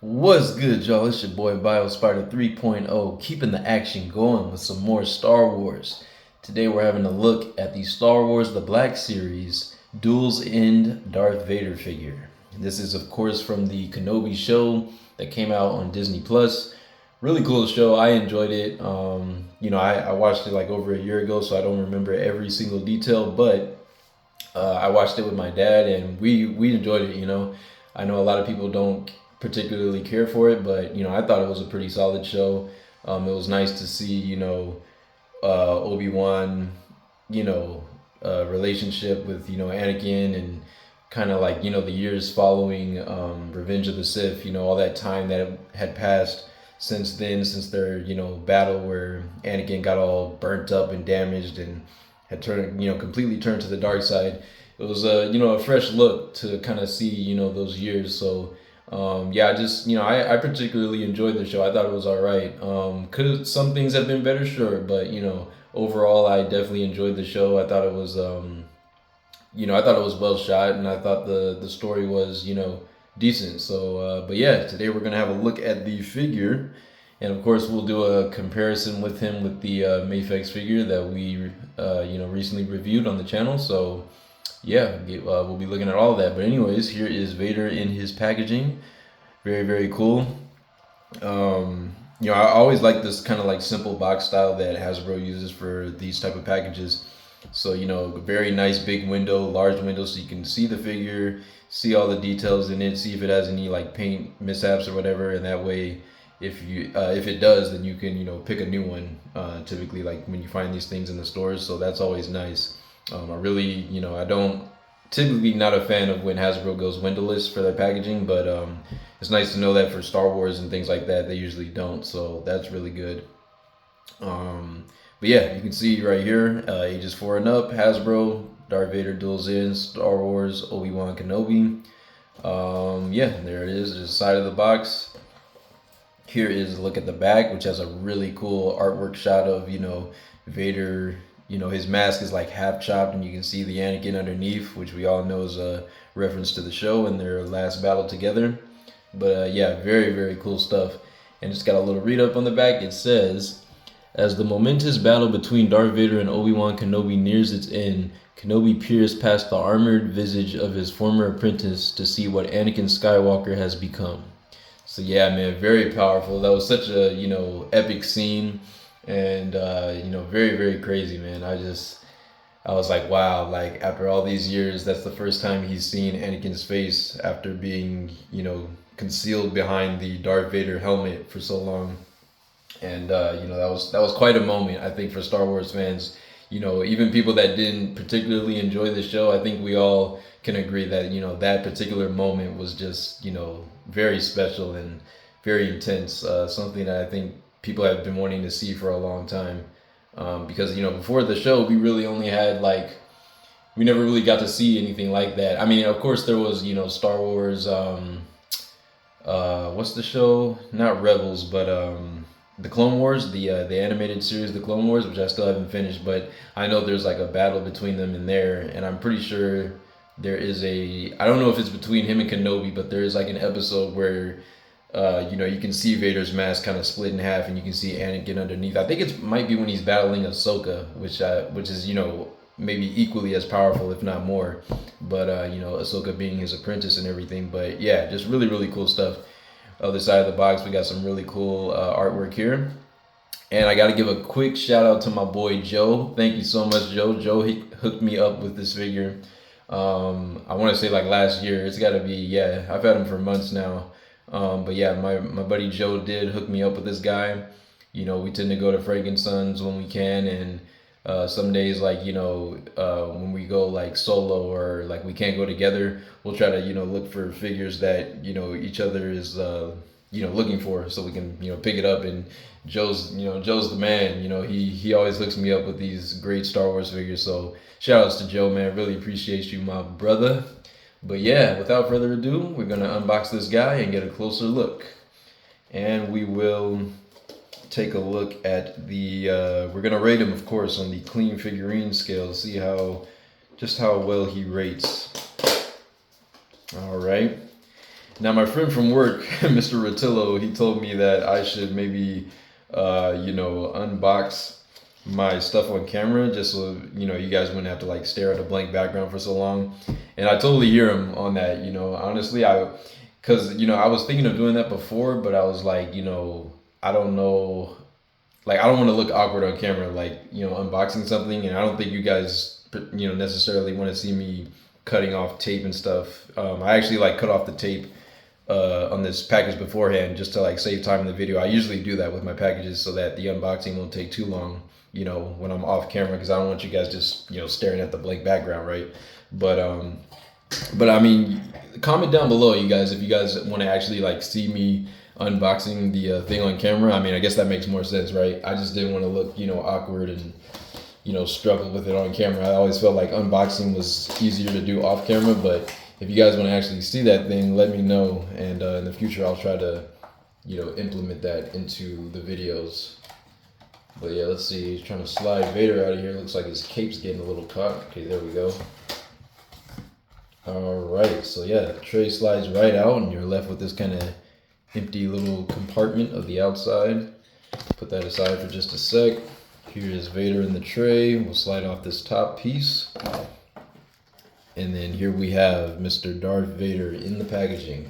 What's good, y'all? It's your boy BioSpider 3.0, keeping the action going with some more Star Wars. Today we're having a look at the Star Wars The Black Series Duel's End Darth Vader figure. This is, of course, from the Kenobi show that came out on Disney Plus. Really cool show. I enjoyed it. I watched it like over a year ago, so I don't remember every single detail, but I watched it with my dad, and we enjoyed it. I know a lot of people don't particularly care for it, but I thought it was a pretty solid show. It was nice to see Obi-Wan, relationship with Anakin, and kind of like the years following Revenge of the Sith. All that time that had passed since then, since their battle where Anakin got all burnt up and damaged and had turned completely turned to the dark side. It was a fresh look to kind of see those years. So I particularly enjoyed the show. I thought it was all right. Could some things have been better? Sure, but overall, I definitely enjoyed the show. I thought it was I thought it was well shot, and I thought the story was decent. So, but yeah, today we're gonna have a look at the figure, and of course we'll do a comparison with him with the Mayfex figure that we recently reviewed on the channel. So yeah, we'll be looking at all of that. But anyways, here is Vader in his packaging. Very, very cool. I always like this kind of like simple box style that Hasbro uses for these type of packages. So very nice big window, large window, so you can see the figure, see all the details in it, see if it has any like paint mishaps or whatever, and that way, if it does, then you can pick a new one. Typically, like when you find these things in the stores, so that's always nice. I really, I don't typically not a fan of when Hasbro goes windowless for their packaging, but it's nice to know that for Star Wars and things like that, they usually don't. So that's really good. But yeah, you can see right here, ages 4 and up, Hasbro, Darth Vader duels in, Star Wars, Obi-Wan Kenobi. There it is. There's the side of the box. Here is a look at the back, which has a really cool artwork shot of, Vader. His mask is like half chopped, and you can see the Anakin underneath, which we all know is a reference to the show and their last battle together. But very, very cool stuff. And it's got a little read up on the back. It says, as the momentous battle between Darth Vader and Obi-Wan Kenobi nears its end, Kenobi peers past the armored visage of his former apprentice to see what Anakin Skywalker has become. So yeah, man, very powerful. That was such a, epic scene. And very, very crazy, man. I was like, wow, like after all these years, that's the first time he's seen Anakin's face after being concealed behind the Darth Vader helmet for so long. And that was quite a moment, I think, for Star Wars fans. Even people that didn't particularly enjoy the show, I think we all can agree that that particular moment was just very special and very intense. Something that I think people have been wanting to see for a long time, because before the show we really only had we never really got to see anything like that. I mean, of course there was Star Wars, what's the show, not Rebels, but the Clone Wars, the animated series, the Clone Wars, which I still haven't finished, but I know there's like a battle between them in there, and I'm pretty sure there is I don't know if it's between him and Kenobi, but there is like an episode where you can see Vader's mask kind of split in half, and you can see Anakin underneath. I think it might be when he's battling Ahsoka, which is maybe equally as powerful, if not more. But Ahsoka being his apprentice and everything. But yeah, just really, really cool stuff. Other side of the box, we got some really cool artwork here. And I got to give a quick shout out to my boy Joe. Thank you so much, Joe. Joe hooked me up with this figure. I want to say like last year. It's got to be, I've had him for months now. But yeah, my buddy Joe did hook me up with this guy. We tend to go to Frankenstein's when we can, and some days when we go like solo or like we can't go together, we'll try to look for figures that each other is looking for, so we can pick it up. And Joe's the man. He always hooks me up with these great Star Wars figures. So shout outs to Joe, man. Really appreciate you, my brother. But yeah, without further ado, we're going to unbox this guy and get a closer look. And we will take a look at we're going to rate him, of course, on the clean figurine scale, see just how well he rates. All right. Now, my friend from work, Mr. Rotillo, he told me that I should maybe, unbox my stuff on camera just so, you guys wouldn't have to like stare at a blank background for so long. And I totally hear him on that, honestly, because, I was thinking of doing that before, but I was like, I don't know, like, I don't want to look awkward on camera, like, unboxing something. And I don't think you guys, necessarily want to see me cutting off tape and stuff. I actually like cut off the tape on this package beforehand just to like save time in the video. I usually do that with my packages so that the unboxing won't take too long, when I'm off camera, because I don't want you guys just, staring at the blank background, right? But I mean, comment down below, you guys, if you guys want to actually like see me unboxing the thing on camera. I mean, I guess that makes more sense, right? I just didn't want to look, awkward and, struggle with it on camera. I always felt like unboxing was easier to do off camera, but if you guys want to actually see that thing, let me know, and in the future I'll try to, implement that into the videos. But yeah, let's see. He's trying to slide Vader out of here. Looks like his cape's getting a little caught. Okay, there we go. All right, so yeah, the tray slides right out, and you're left with this kind of empty little compartment of the outside. Put that aside for just a sec. Here is Vader in the tray. We'll slide off this top piece. And then here we have Mr. Darth Vader in the packaging.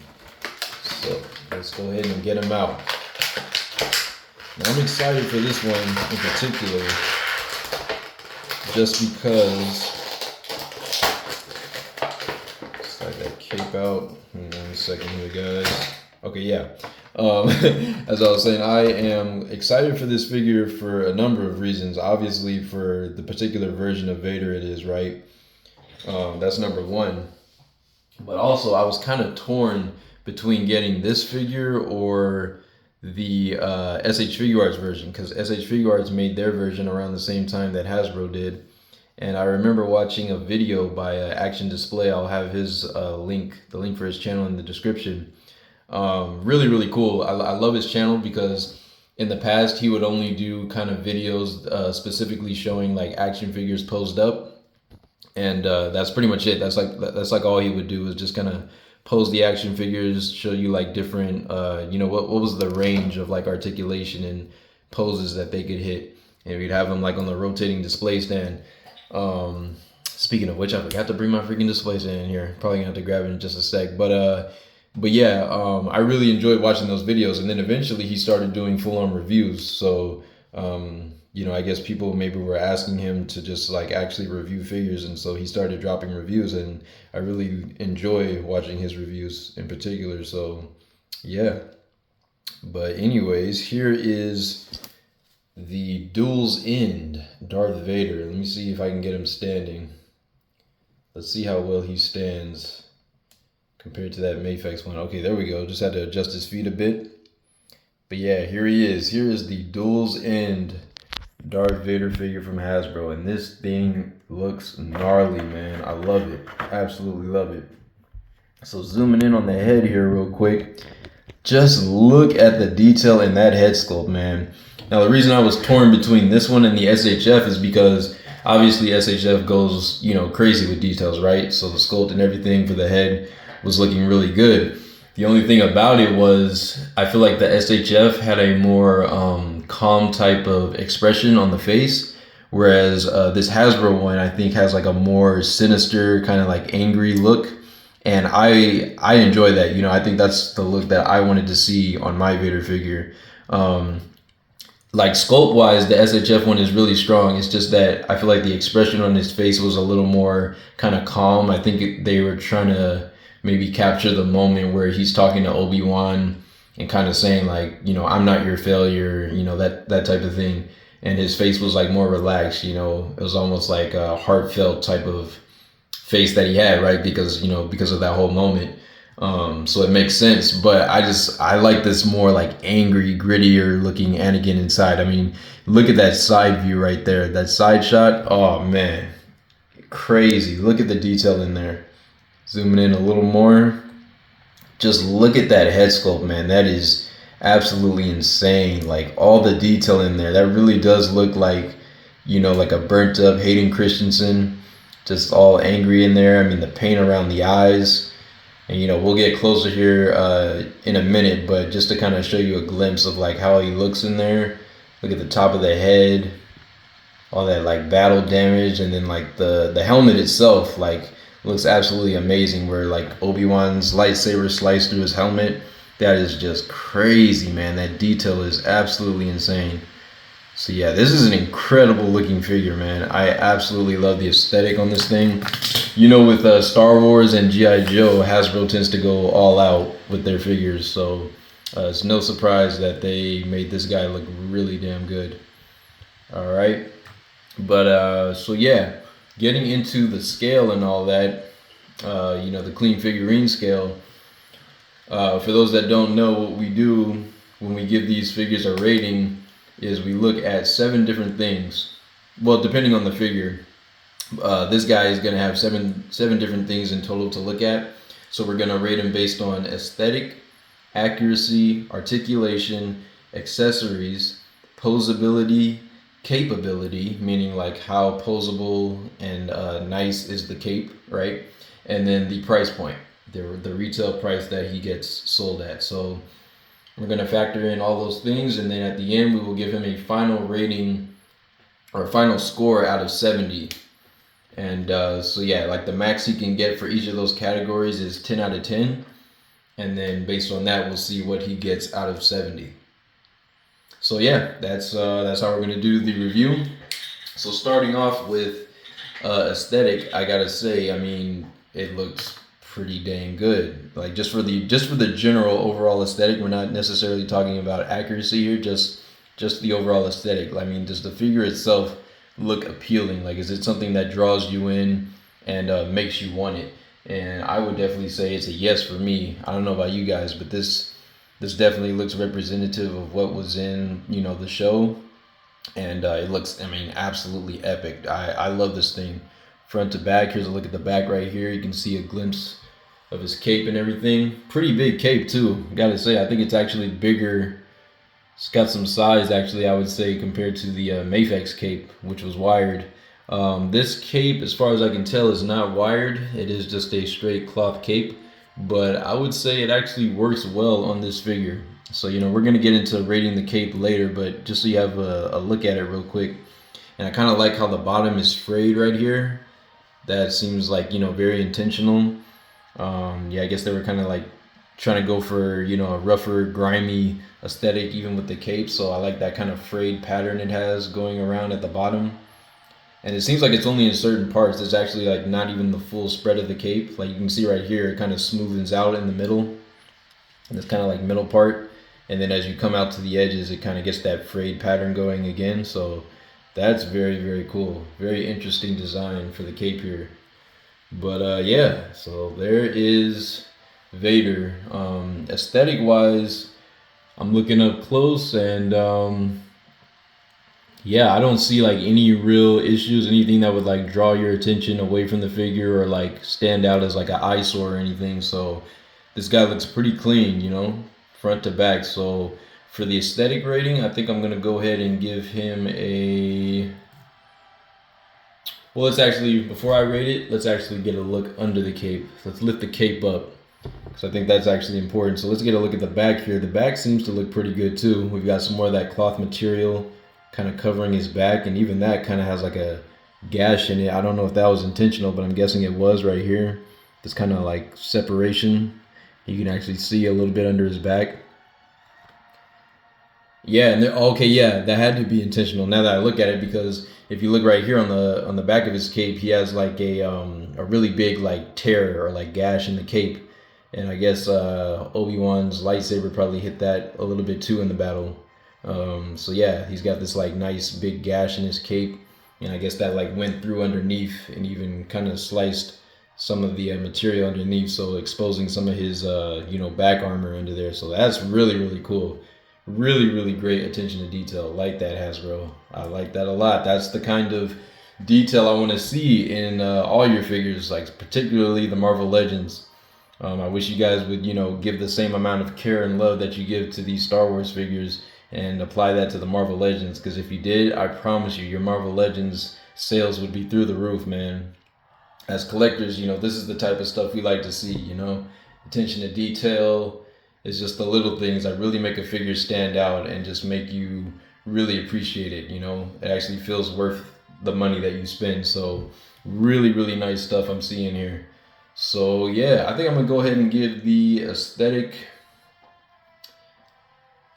So let's go ahead and get him out. Now, I'm excited for this one in particular, just because. Slide that cape out. Hang on a second here, guys. Okay, yeah. As I was saying, I am excited for this figure for a number of reasons. Obviously, for the particular version of Vader it is, right? That's number one. But also, I was kind of torn between getting this figure or the SH Figuarts version, because SH Figuarts made their version around the same time that Hasbro did. And I remember watching a video by Action Display. I'll have his the link for his channel in the description. Really, really cool. I love his channel because in the past he would only do kind of videos specifically showing like action figures posed up, and that's pretty much it. That's like all he would do is just kind of pose the action figures, show you like different what was the range of like articulation and poses that they could hit, and we'd have them like on the rotating display stand. Speaking of which, I forgot to bring my freaking display stand in here. Probably gonna have to grab it in just a sec, but yeah, I really enjoyed watching those videos. And then eventually he started doing full-on reviews. So, I guess people maybe were asking him to just like actually review figures. And so he started dropping reviews, and I really enjoy watching his reviews in particular. So yeah, but anyways, here is the Duel's End Darth Vader. Let me see if I can get him standing. Let's see how well he stands compared to that Mafex one. Okay, there we go. Just had to adjust his feet a bit. But yeah, here he is. Here is the Duel's End Darth Vader figure from Hasbro. And this thing looks gnarly, man. I love it. Absolutely love it. So zooming in on the head here real quick. Just look at the detail in that head sculpt, man. Now, the reason I was torn between this one and the SHF is because obviously SHF goes, crazy with details, right? So the sculpt and everything for the head was looking really good. The only thing about it was I feel like the SHF had a more calm type of expression on the face, whereas this Hasbro one I think has like a more sinister kind of like angry look, and I enjoy that. I think that's the look that I wanted to see on my Vader figure. Like sculpt wise, the SHF one is really strong. It's just that I feel like the expression on his face was a little more kind of calm. I think they were trying to maybe capture the moment where he's talking to Obi-Wan and kind of saying like, I'm not your failure, that type of thing. And his face was like more relaxed, it was almost like a heartfelt type of face that he had, right? Because of that whole moment. So it makes sense, but I like this more like angry, grittier looking Anakin inside. I mean, look at that side view right there, that side shot. Oh man, crazy. Look at the detail in there. Zooming in a little more, just look at that head sculpt, man. That is absolutely insane. Like all the detail in there, that really does look like, like a burnt up Hayden Christensen, just all angry in there. I mean, the paint around the eyes. And we'll get closer here in a minute, but just to kind of show you a glimpse of like how he looks in there. Look at the top of the head, all that like battle damage, and then like the helmet itself like looks absolutely amazing, where like Obi-Wan's lightsaber sliced through his helmet. That is just crazy, man. That detail is absolutely insane. So yeah, this is an incredible looking figure, man. I absolutely love the aesthetic on this thing. With Star Wars and G.I. Joe, Hasbro tends to go all out with their figures. So it's no surprise that they made this guy look really damn good. All right. But so yeah, getting into the scale and all that, the clean figurine scale. For those that don't know, what we do when we give these figures a rating is we look at 7 different things. Well, depending on the figure, this guy is going to have seven different things in total to look at. So we're going to rate him based on aesthetic, accuracy, articulation, accessories, posability, capability, meaning like how posable and nice is the cape, right? And then the price point, the retail price that he gets sold at. So we're going to factor in all those things, and then at the end we will give him a final rating or a final score out of 70. And so yeah, like the max he can get for each of those categories is 10 out of 10, and then based on that we'll see what he gets out of 70. So yeah, that's how we're going to do the review. So starting off with aesthetic, I gotta say, I mean, it looks pretty dang good. Like just for the general overall aesthetic, we're not necessarily talking about accuracy here, just the overall aesthetic. I mean, does the figure itself look appealing? Like, is it something that draws you in and makes you want it? And I would definitely say it's a yes for me. I don't know about you guys, but this definitely looks representative of what was in the show, and it looks, I mean, absolutely epic. I love this thing front to back. Here's a look at the back right here. You can see a glimpse of his cape and everything. Pretty big cape too, gotta say. I think it's actually bigger. It's got some size actually, I would say, compared to the Mafex cape, which was wired. This cape, as far as I can tell, is not wired. It is just a straight cloth cape, but I would say it actually works well on this figure. So we're gonna get into rating the cape later, but just so you have a look at it real quick. And I kind of like how the bottom is frayed right here. That seems like very intentional. Yeah, I guess they were kind of like trying to go for a rougher, grimy aesthetic even with the cape. So I like that kind of frayed pattern it has going around at the bottom. And it seems like it's only in certain parts. It's actually like not even the full spread of the cape. Like you can see right here, it kind of smoothens out in the middle. And it's kind of like middle part. And then as you come out to the edges, it kind of gets that frayed pattern going again. So that's very, very cool. Very interesting design for the cape here. But yeah, so there is Vader. Aesthetic wise, I'm looking up close, and yeah, I don't see like any real issues, anything that would like draw your attention away from the figure or like stand out as like an eyesore or anything. So this guy looks pretty clean, front to back. So for the aesthetic rating, I think I'm gonna go ahead and give him a, well, let's actually, before I rate it, let's actually get a look under the cape. Let's lift the cape up, because I think that's actually important. So let's get a look at the back here. The back seems to look pretty good too. We've got some more of that cloth material kind of covering his back, and even that kind of has like a gash in it. I don't know if that was intentional, but I'm guessing it was right here. This kind of like separation. You can actually see a little bit under his back. Yeah, and okay, yeah, that had to be intentional now that I look at it, because if you look right here on the back of his cape, he has like a really big like tear or like gash in the cape, and I guess Obi-Wan's lightsaber probably hit that a little bit too in the battle. So yeah, he's got this like nice big gash in his cape, and I guess that like went through underneath and even kind of sliced some of the material underneath, so exposing some of his back armor under there. So that's really, really cool. Really, really great attention to detail. Like that, Hasbro. I like that a lot. That's the kind of detail I want to see in all your figures, like particularly the Marvel Legends. I wish you guys would, give the same amount of care and love that you give to these Star Wars figures and apply that to the Marvel Legends. Because if you did, I promise you, your Marvel Legends sales would be through the roof, man. As collectors, this is the type of stuff we like to see, attention to detail. It's just the little things that really make a figure stand out and just make you really appreciate it. You know, it actually feels worth the money that you spend. So really, really nice stuff I'm seeing here. So yeah, I think I'm gonna go ahead and give the aesthetic,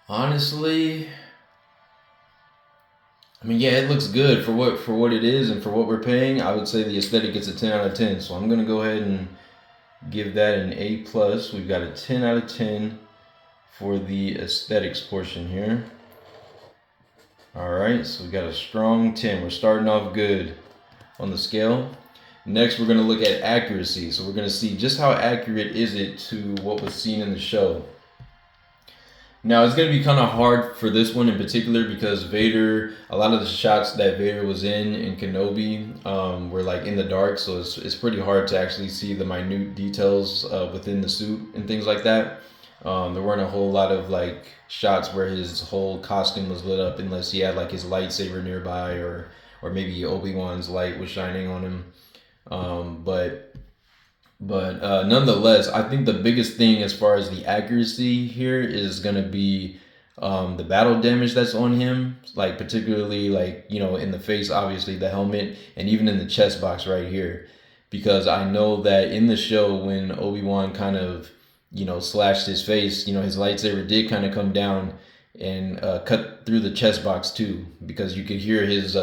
honestly, I mean, yeah, it looks good for what it is and for what we're paying. I would say the aesthetic gets a 10 out of 10. So I'm gonna go ahead and give that an A plus. We've got a 10 out of 10 for the aesthetics portion here. All right, so we got a strong 10. We're starting off good on the scale. Next, we're gonna look at accuracy. So we're gonna see just how accurate is it to what was seen in the show. Now, it's going to be kind of hard for this one in particular because Vader, a lot of the shots that Vader was in Kenobi were like in the dark. So it's pretty hard to actually see the minute details within the suit and things like that. There weren't a whole lot of like shots where his whole costume was lit up unless he had like his lightsaber nearby or maybe Obi-Wan's light was shining on him. But nonetheless, I think the biggest thing as far as the accuracy here is going to be the battle damage that's on him, like particularly like, you know, in the face, obviously the helmet, and even in the chest box right here. Because I know that in the show when Obi-Wan kind of, you know, slashed his face, you know, his lightsaber did kind of come down and cut through the chest box too, because you could hear his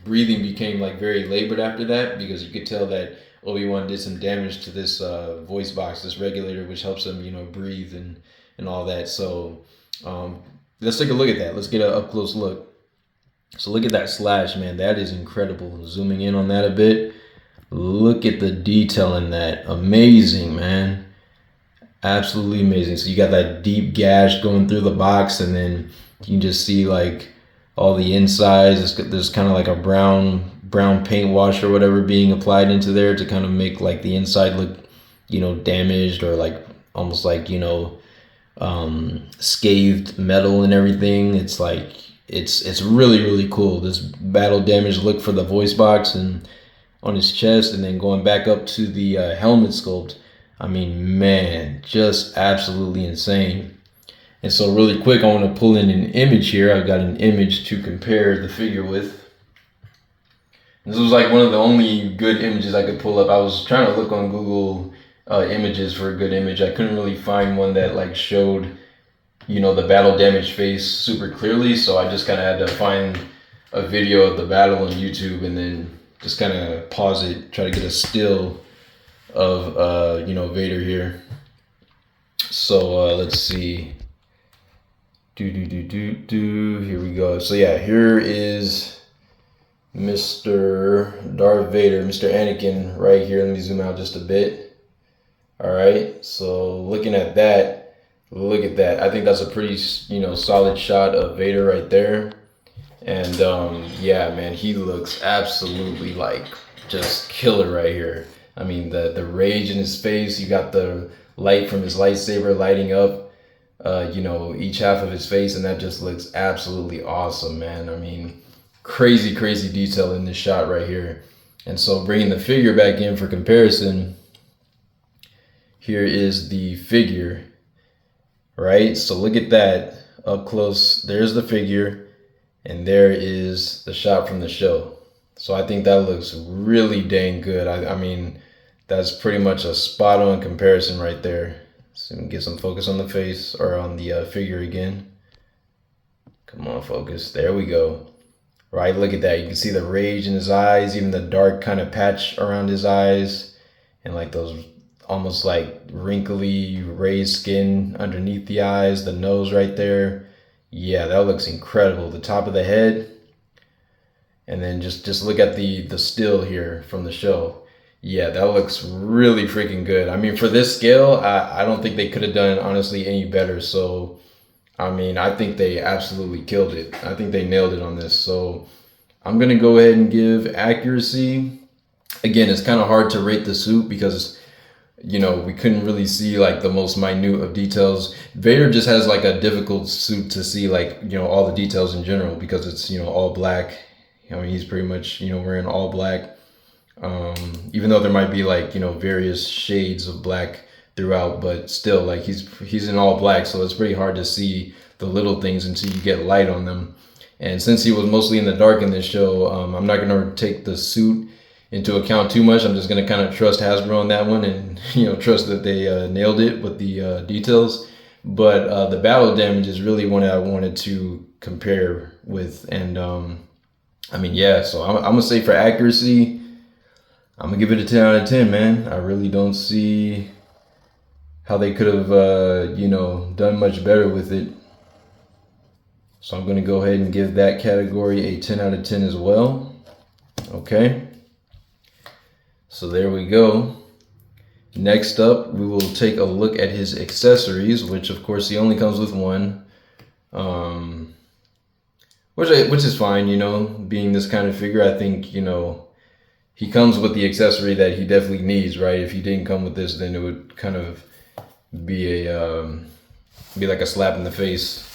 breathing became like very labored after that, because you could tell that Obi-Wan did some damage to this voice box, this regulator, which helps him, you know, breathe and all that. So let's take a look at that. Let's get an up close look. So look at that slash, man. That is incredible. Zooming in on that a bit. Look at the detail in that. Amazing, man. Absolutely amazing. So you got that deep gash going through the box, and then you can just see like all the insides. There's kind of like a brown paint wash or whatever being applied into there to kind of make like the inside look, you know, damaged or like almost like, you know, scathed metal and everything. It's like it's really, really cool. This battle damage look for the voice box and on his chest, and then going back up to the helmet sculpt. I mean, man, just absolutely insane. And so really quick, I want to pull in an image here. I've got an image to compare the figure with. This was like one of the only good images I could pull up. I was trying to look on Google images for a good image. I couldn't really find one that like showed, you know, the battle damage face super clearly. So I just kind of had to find a video of the battle on YouTube and then just kind of pause it, try to get a still of, you know, Vader here. So let's see. Here we go. So yeah, here is Mr. Darth Vader, Mr. Anakin right here. Let me zoom out just a bit. All right, so looking at that, look at that. I think that's a pretty, you know, solid shot of Vader right there. And yeah, man, he looks absolutely like just killer right here. I mean, the rage in his face. You got the light from his lightsaber lighting up, you know, each half of his face, and that just looks absolutely awesome, man. I mean, crazy detail in this shot right here. And so bringing the figure back in for comparison, here is the figure, right? So look at that up close. There's the figure, and there is the shot from the show. So I think that looks really dang good. I mean, that's pretty much a spot on comparison right there. So get some focus on the face, or on the figure again. Come on, focus. There we go. Right, look at that. You can see the rage in his eyes, even the dark kind of patch around his eyes, and like those almost like wrinkly raised skin underneath the eyes, the nose right there. Yeah, that looks incredible. The top of the head, and then just look at the still here from the show. Yeah, that looks really freaking good. I mean, for this scale, I don't think they could have done honestly any better. So I mean, I think they absolutely killed it. I think they nailed it on this. So I'm going to go ahead and give accuracy. Again, it's kind of hard to rate the suit because, you know, we couldn't really see like the most minute of details. Vader just has like a difficult suit to see, like, you know, all the details in general, because it's, you know, all black. I mean, he's pretty much, you know, wearing all black. Even though there might be like, you know, various shades of black throughout, but still, like, he's in all black, so it's pretty hard to see the little things until you get light on them. And since he was mostly in the dark in this show, I'm not gonna take the suit into account too much. I'm just gonna kind of trust Hasbro on that one, and trust that they nailed it with the details. But the battle damage is really one I wanted to compare with, and I mean, yeah. So I'm gonna say for accuracy, I'm gonna give it a 10 out of 10, man. I really don't see how they could have, done much better with it. So I'm gonna go ahead and give that category a 10 out of 10 as well. Okay. So there we go. Next up, we will take a look at his accessories, which of course he only comes with one, which is fine, being this kind of figure. I think, he comes with the accessory that he definitely needs, right? If he didn't come with this, then it would kind of be like a slap in the face.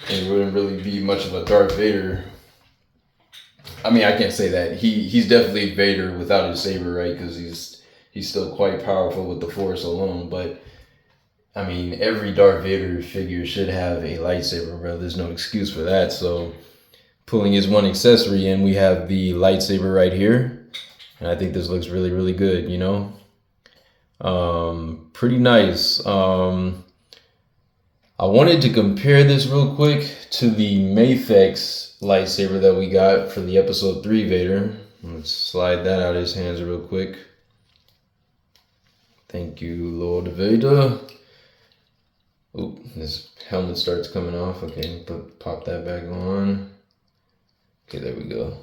And it wouldn't really be much of a Darth Vader. I mean, I can't say that. He's definitely Vader without his saber, right? Because he's still quite powerful with the Force alone. But I mean, every Darth Vader figure should have a lightsaber, bro. There's no excuse for that. So pulling his one accessory in, we have the lightsaber right here, and I think this looks really, really good. Pretty nice. I wanted to compare this real quick to the Mafex lightsaber that we got for the episode 3 Vader. Let's slide that out of his hands real quick. Thank you, Lord Vader. Oop, his helmet starts coming off. Okay, pop that back on. Okay, there we go.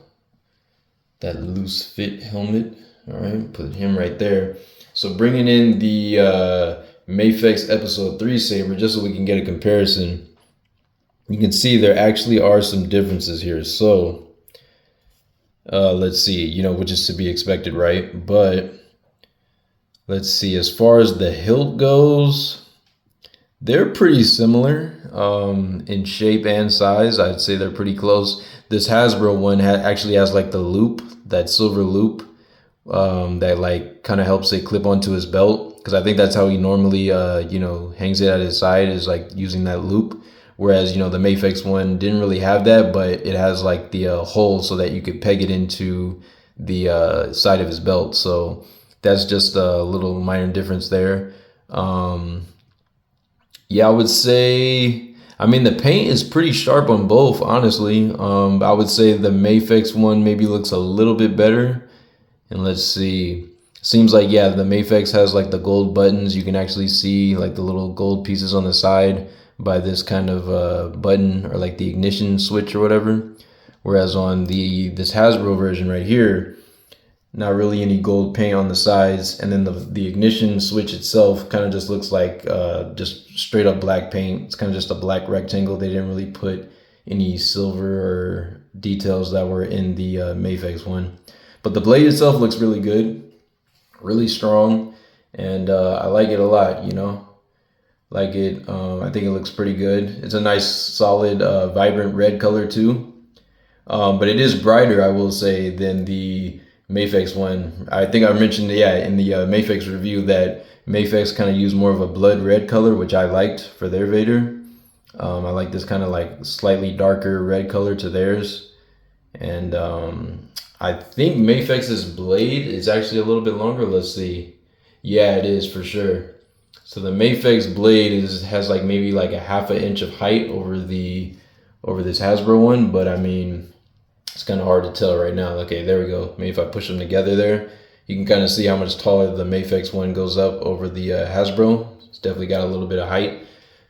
That loose fit helmet. All right, put him right there. So bringing in the Mafex episode 3 saber, just so we can get a comparison. You can see there actually are some differences here. So let's see, which is to be expected, right? But let's see, as far as the hilt goes, they're pretty similar in shape and size. I'd say they're pretty close. This Hasbro one actually has like the loop, that silver loop that like kind of helps it clip onto his belt. Because I think that's how he normally, hangs it at his side, is like using that loop. Whereas, the Mafex one didn't really have that, but it has like the hole so that you could peg it into the side of his belt. So that's just a little minor difference there. Yeah, I would say, I mean, the paint is pretty sharp on both, honestly. I would say the Mafex one maybe looks a little bit better. And let's see. Seems like, yeah, the Mafex has like the gold buttons. You can actually see like the little gold pieces on the side by this kind of button, or like the ignition switch or whatever. Whereas on this Hasbro version right here, not really any gold paint on the sides. And then the ignition switch itself kind of just looks like just straight up black paint. It's kind of just a black rectangle. They didn't really put any silver or details that were in the Mafex one. But the blade itself looks really good. Really strong, and I like it a lot, like it. I think it looks pretty good. It's a nice solid vibrant red color too, but it is brighter, I will say, than the Mafex one. I think I mentioned, in the Mafex review, that Mafex kind of used more of a blood red color, which I liked for their Vader. I like this kind of like slightly darker red color to theirs, and I think Mafex's blade is actually a little bit longer. Let's see. Yeah, it is for sure. So the Mafex blade has like maybe like a ½ inch of height over this Hasbro one, but I mean, it's kind of hard to tell right now. Okay, there we go. Maybe if I push them together there, you can kind of see how much taller the Mafex one goes up over the Hasbro. It's definitely got a little bit of height,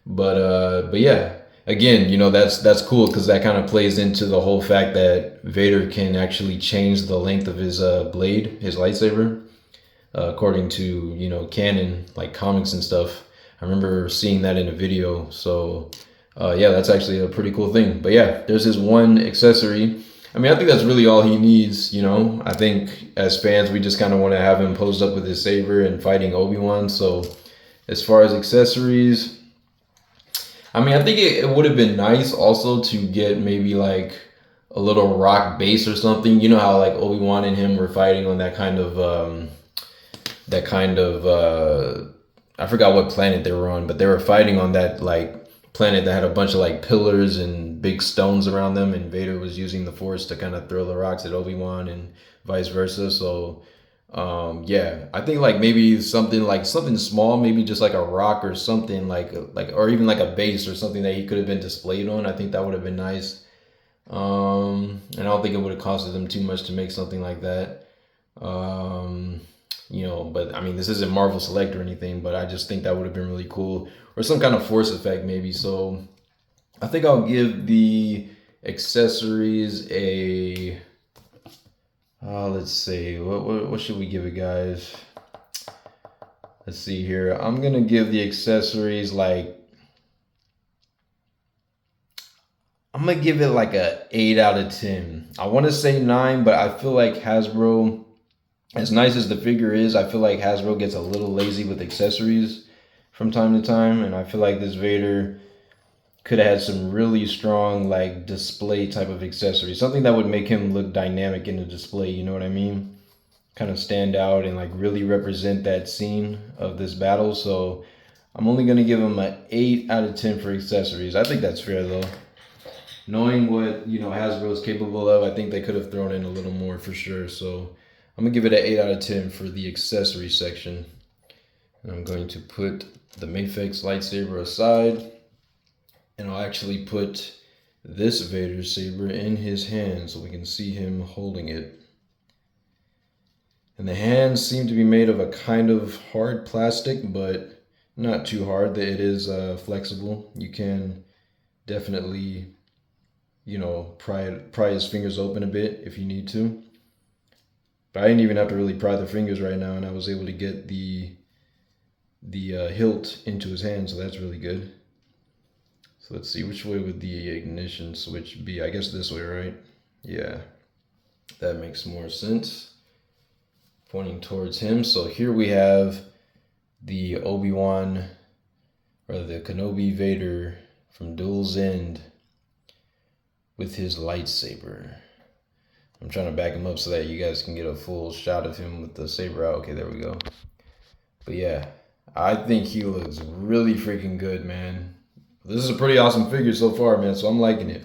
but yeah. Again, that's cool, because that kind of plays into the whole fact that Vader can actually change the length of his blade, his lightsaber, according to, canon, like comics and stuff. I remember seeing that in a video. So, yeah, that's actually a pretty cool thing. But yeah, there's his one accessory. I mean, I think that's really all he needs, I think as fans, we just kind of want to have him posed up with his saber and fighting Obi-Wan. So as far as accessories, I mean, I think it would have been nice also to get maybe like a little rock base or something. You know how like Obi-Wan and him were fighting on that kind of I forgot what planet they were on, but they were fighting on that like planet that had a bunch of like pillars and big stones around them, and Vader was using the Force to kind of throw the rocks at Obi-Wan and vice versa. So yeah, I think like maybe something small, maybe just like a rock or something like or even like a base or something that he could have been displayed on. I think that would have been nice. And I don't think it would have costed them too much to make something like that. Um, but I mean, this isn't Marvel Select or anything, but I just think that would have been really cool, or some kind of force effect maybe. So I think I'll give the accessories a. Let's see, what should we give it, guys? Let's see here. I'm gonna give the accessories like. I'm gonna give it like a 8 out of 10. I want to say 9, but I feel like Hasbro, as nice as the figure is, I feel like Hasbro gets a little lazy with accessories from time to time, and I feel like this Vader could have had some really strong like display type of accessories, something that would make him look dynamic in the display. You know what I mean? Kind of stand out and like really represent that scene of this battle. So I'm only gonna give him an 8 out of 10 for accessories. I think that's fair though. Knowing what Hasbro is capable of, I think they could have thrown in a little more for sure. So I'm gonna give it an 8 out of 10 for the accessory section. And I'm going to put the Mafex lightsaber aside, and I'll actually put this Vader saber in his hand so we can see him holding it. And the hands seem to be made of a kind of hard plastic, but not too hard. It is flexible. You can definitely pry his fingers open a bit if you need to. But I didn't even have to really pry the fingers right now, and I was able to get the hilt into his hand, so that's really good. So let's see, which way would the ignition switch be? I guess this way, right? Yeah, that makes more sense. Pointing towards him. So here we have the Obi-Wan, or the Kenobi Vader from Duel's End with his lightsaber. I'm trying to back him up so that you guys can get a full shot of him with the saber out. Okay, there we go. But yeah, I think he looks really freaking good, man. This is a pretty awesome figure so far, man, so I'm liking it.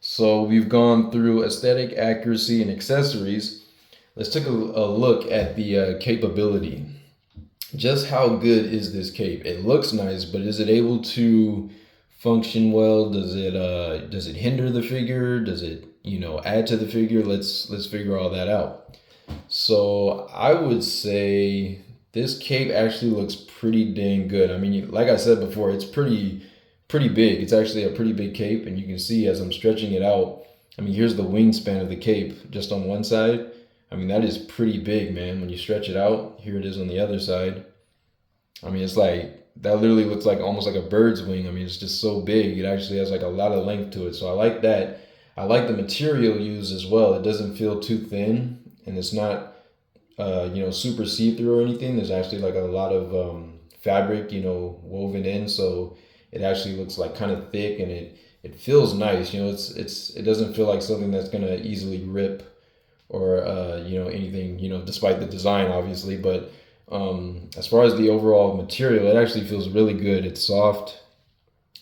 So we've gone through aesthetic, accuracy, and accessories. Let's take a look at the capability. Just how good is this cape? It looks nice, but is it able to function well? Does it hinder the figure? Does it add to the figure? Let's figure all that out. So I would say this cape actually looks pretty dang good. I mean, like I said before, it's pretty big. It's actually a pretty big cape, and you can see as I'm stretching it out, I mean, here's the wingspan of the cape just on one side. I mean, that is pretty big, man. When you stretch it out, here it is on the other side. I mean, it's like, that literally looks like almost like a bird's wing. I mean, it's just so big. It actually has like a lot of length to it. So I like that. I like the material used as well. It doesn't feel too thin, and it's not, super see-through or anything. There's actually like a lot of fabric, woven in. So it actually looks like kind of thick, and it feels nice. It doesn't feel like something that's gonna easily rip or anything, despite the design obviously. But as far as the overall material, it actually feels really good. It's soft.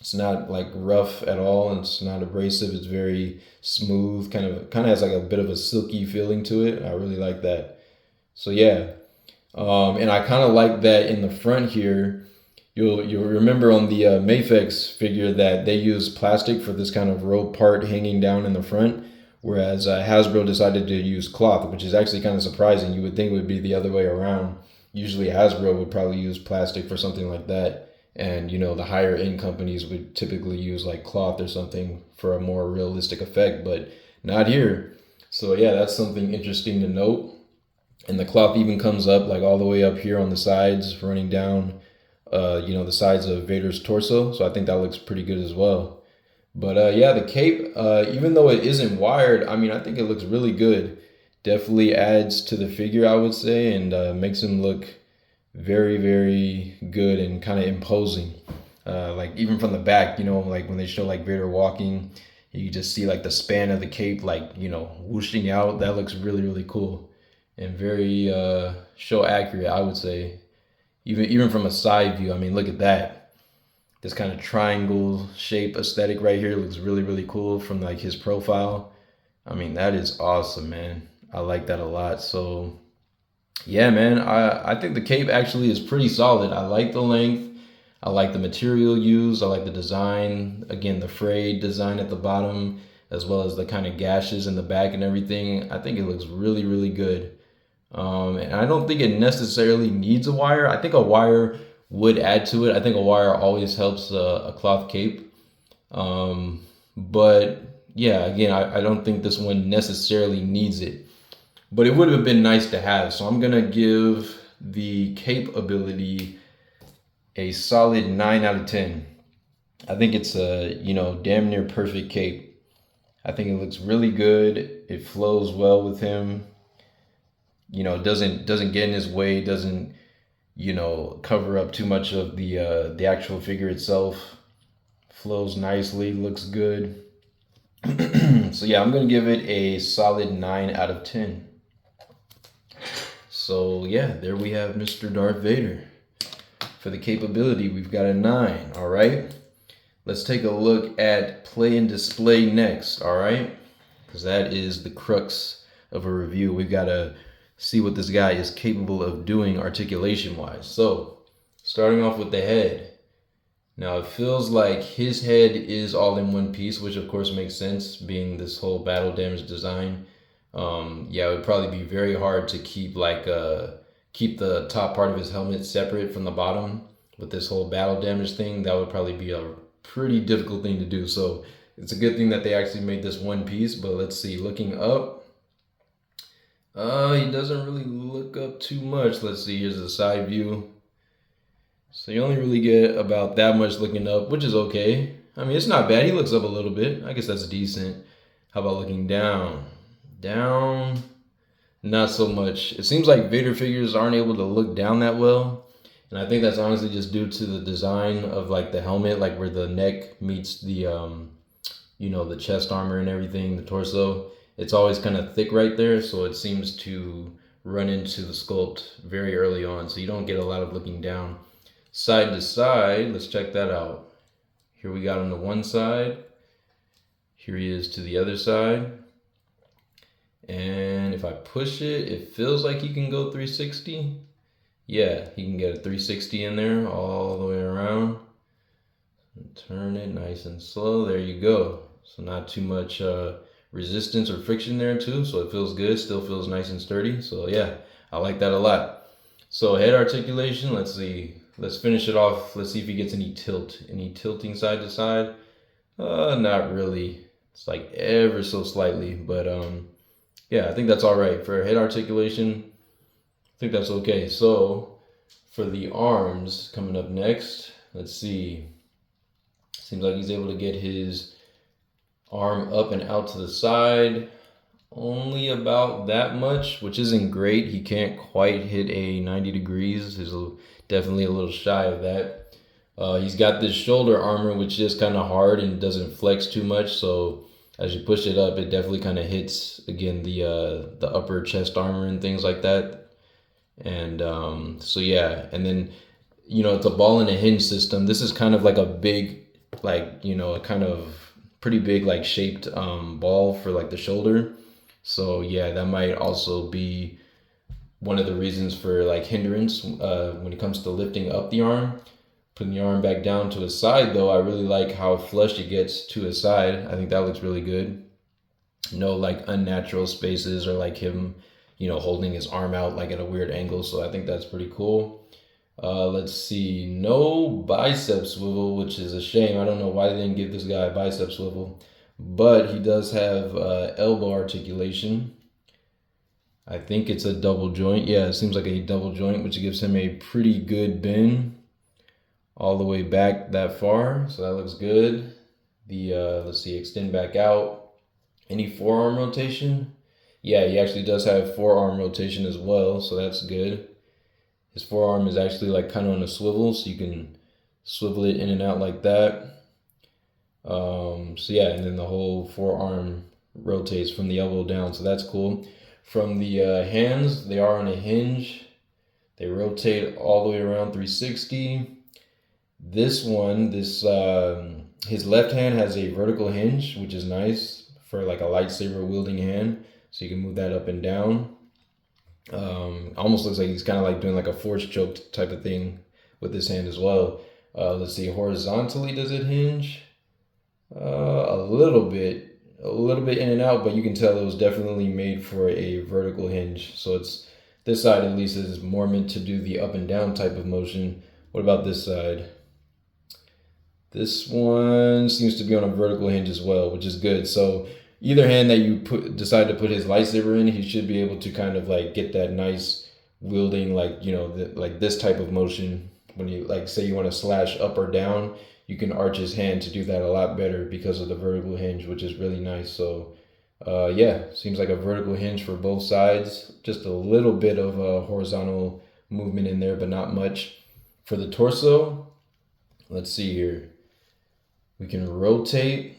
It's not like rough at all, and it's not abrasive. It's very smooth, kind of has like a bit of a silky feeling to it. I really like that. So yeah, and I kind of like that in the front here. You'll remember on the Mafex figure that they use plastic for this kind of rope part hanging down in the front, whereas Hasbro decided to use cloth, which is actually kind of surprising. You would think it would be the other way around. Usually Hasbro would probably use plastic for something like that, and the higher end companies would typically use like cloth or something for a more realistic effect, but not here. So yeah, that's something interesting to note. And the cloth even comes up like all the way up here on the sides, running down the sides of Vader's torso. So I think that looks pretty good as well. But yeah, the cape, even though it isn't wired, I mean, I think it looks really good. Definitely adds to the figure, I would say, and makes him look very, very good and kind of imposing. Like even from the back, like when they show like Vader walking, you just see like the span of the cape, like, whooshing out. That looks really, really cool and very show accurate, I would say. Even from a side view, I mean, look at that. This kind of triangle shape aesthetic right here looks really, really cool from like his profile. I mean, that is awesome, man. I like that a lot. So yeah, man, I think the cape actually is pretty solid. I like the length. I like the material used. I like the design. Again, the frayed design at the bottom, as well as the kind of gashes in the back and everything. I think it looks really, really good. And I don't think it necessarily needs a wire. I think a wire would add to it. I think a wire always helps a cloth cape. But yeah, again, I don't think this one necessarily needs it. But it would have been nice to have. So I'm going to give the cape ability a solid 9 out of 10. I think it's a, damn near perfect cape. I think it looks really good. It flows well with him. Doesn't get in his way, doesn't, cover up too much of the actual figure itself. Flows nicely, looks good. So yeah, I'm going to give it a solid 9 out of 10. So yeah, there we have Mr. Darth Vader. For the capability, we've got a 9, all right? Let's take a look at play and display next, all right? Because that is the crux of a review. We've got to see what this guy is capable of doing articulation-wise. So, starting off with the head. Now, it feels like his head is all in one piece, which of course makes sense, being this whole battle damage design. Yeah, it would probably be very hard to keep the top part of his helmet separate from the bottom with this whole battle damage thing. That would probably be a pretty difficult thing to do. So it's a good thing that they actually made this one piece. But let's see, looking up, he doesn't really look up too much. Let's see, here's the side view. So you only really get about that much looking up, which is okay. I mean, it's not bad. He looks up a little bit. I guess that's decent. How about looking down? Down, not so much. It seems like Vader figures aren't able to look down that well. And I think that's honestly just due to the design of like the helmet, like where the neck meets the, the chest armor and everything, the torso. It's always kind of thick right there. So it seems to run into the sculpt very early on. So you don't get a lot of looking down. Side to side, let's check that out. Here we got on the one side. Here he is to the other side. And if I push it, it feels like he can go 360. Yeah, he can get a 360 in there all the way around. Turn it nice and slow. There you go. So not too much resistance or friction there too. So it feels good. Still feels nice and sturdy. So yeah, I like that a lot. So head articulation, let's see. Let's finish it off. Let's see if he gets any tilt. Any tilting side to side? Not really. It's like ever so slightly. But yeah, I think that's all right. For head articulation, I think that's okay. So for the arms coming up next, let's see. Seems like he's able to get his arm up and out to the side. Only about that much, which isn't great. He can't quite hit a 90 degrees. He's definitely a little shy of that. He's got this shoulder armor, which is kind of hard and doesn't flex too much. So as you push it up, it definitely kind of hits, again, the upper chest armor and things like that. And so yeah, and then, it's a ball and a hinge system. This is kind of like a big, a kind of pretty big, shaped ball for the shoulder. So yeah, that might also be one of the reasons for hindrance when it comes to lifting up the arm. Putting the arm back down to his side, though, I really like how flush it gets to his side. I think that looks really good. No unnatural spaces or him, holding his arm out at a weird angle. So I think that's pretty cool. Let's see, no bicep swivel, which is a shame. I don't know why they didn't give this guy a bicep swivel, but he does have elbow articulation. I think it's a double joint. Yeah, it seems like a double joint, which gives him a pretty good bend all the way back that far. So that looks good. The let's see, extend back out. Any forearm rotation? Yeah, he actually does have forearm rotation as well, so that's good. His forearm is actually kind of on a swivel, so you can swivel it in and out like that. So yeah, and then the whole forearm rotates from the elbow down, so that's cool. From the hands, they are on a hinge. They rotate all the way around 360. This one, his left hand has a vertical hinge, which is nice for like a lightsaber wielding hand. So you can move that up and down. Almost looks like he's kind of like doing like a force choke type of thing with his hand as well. Let's see, horizontally does it hinge? A little bit in and out, but you can tell it was definitely made for a vertical hinge. So it's this side at least is more meant to do the up and down type of motion. What about this side? This one seems to be on a vertical hinge as well, which is good. So either hand that you decide to put his lightsaber in, he should be able to kind of like get that nice wielding, like, you know, like this type of motion. When you like say you want to slash up or down, you can arch his hand to do that a lot better because of the vertical hinge, which is really nice. So yeah, seems like a vertical hinge for both sides. Just a little bit of a horizontal movement in there, but not much. For the torso, let's see here. We can rotate.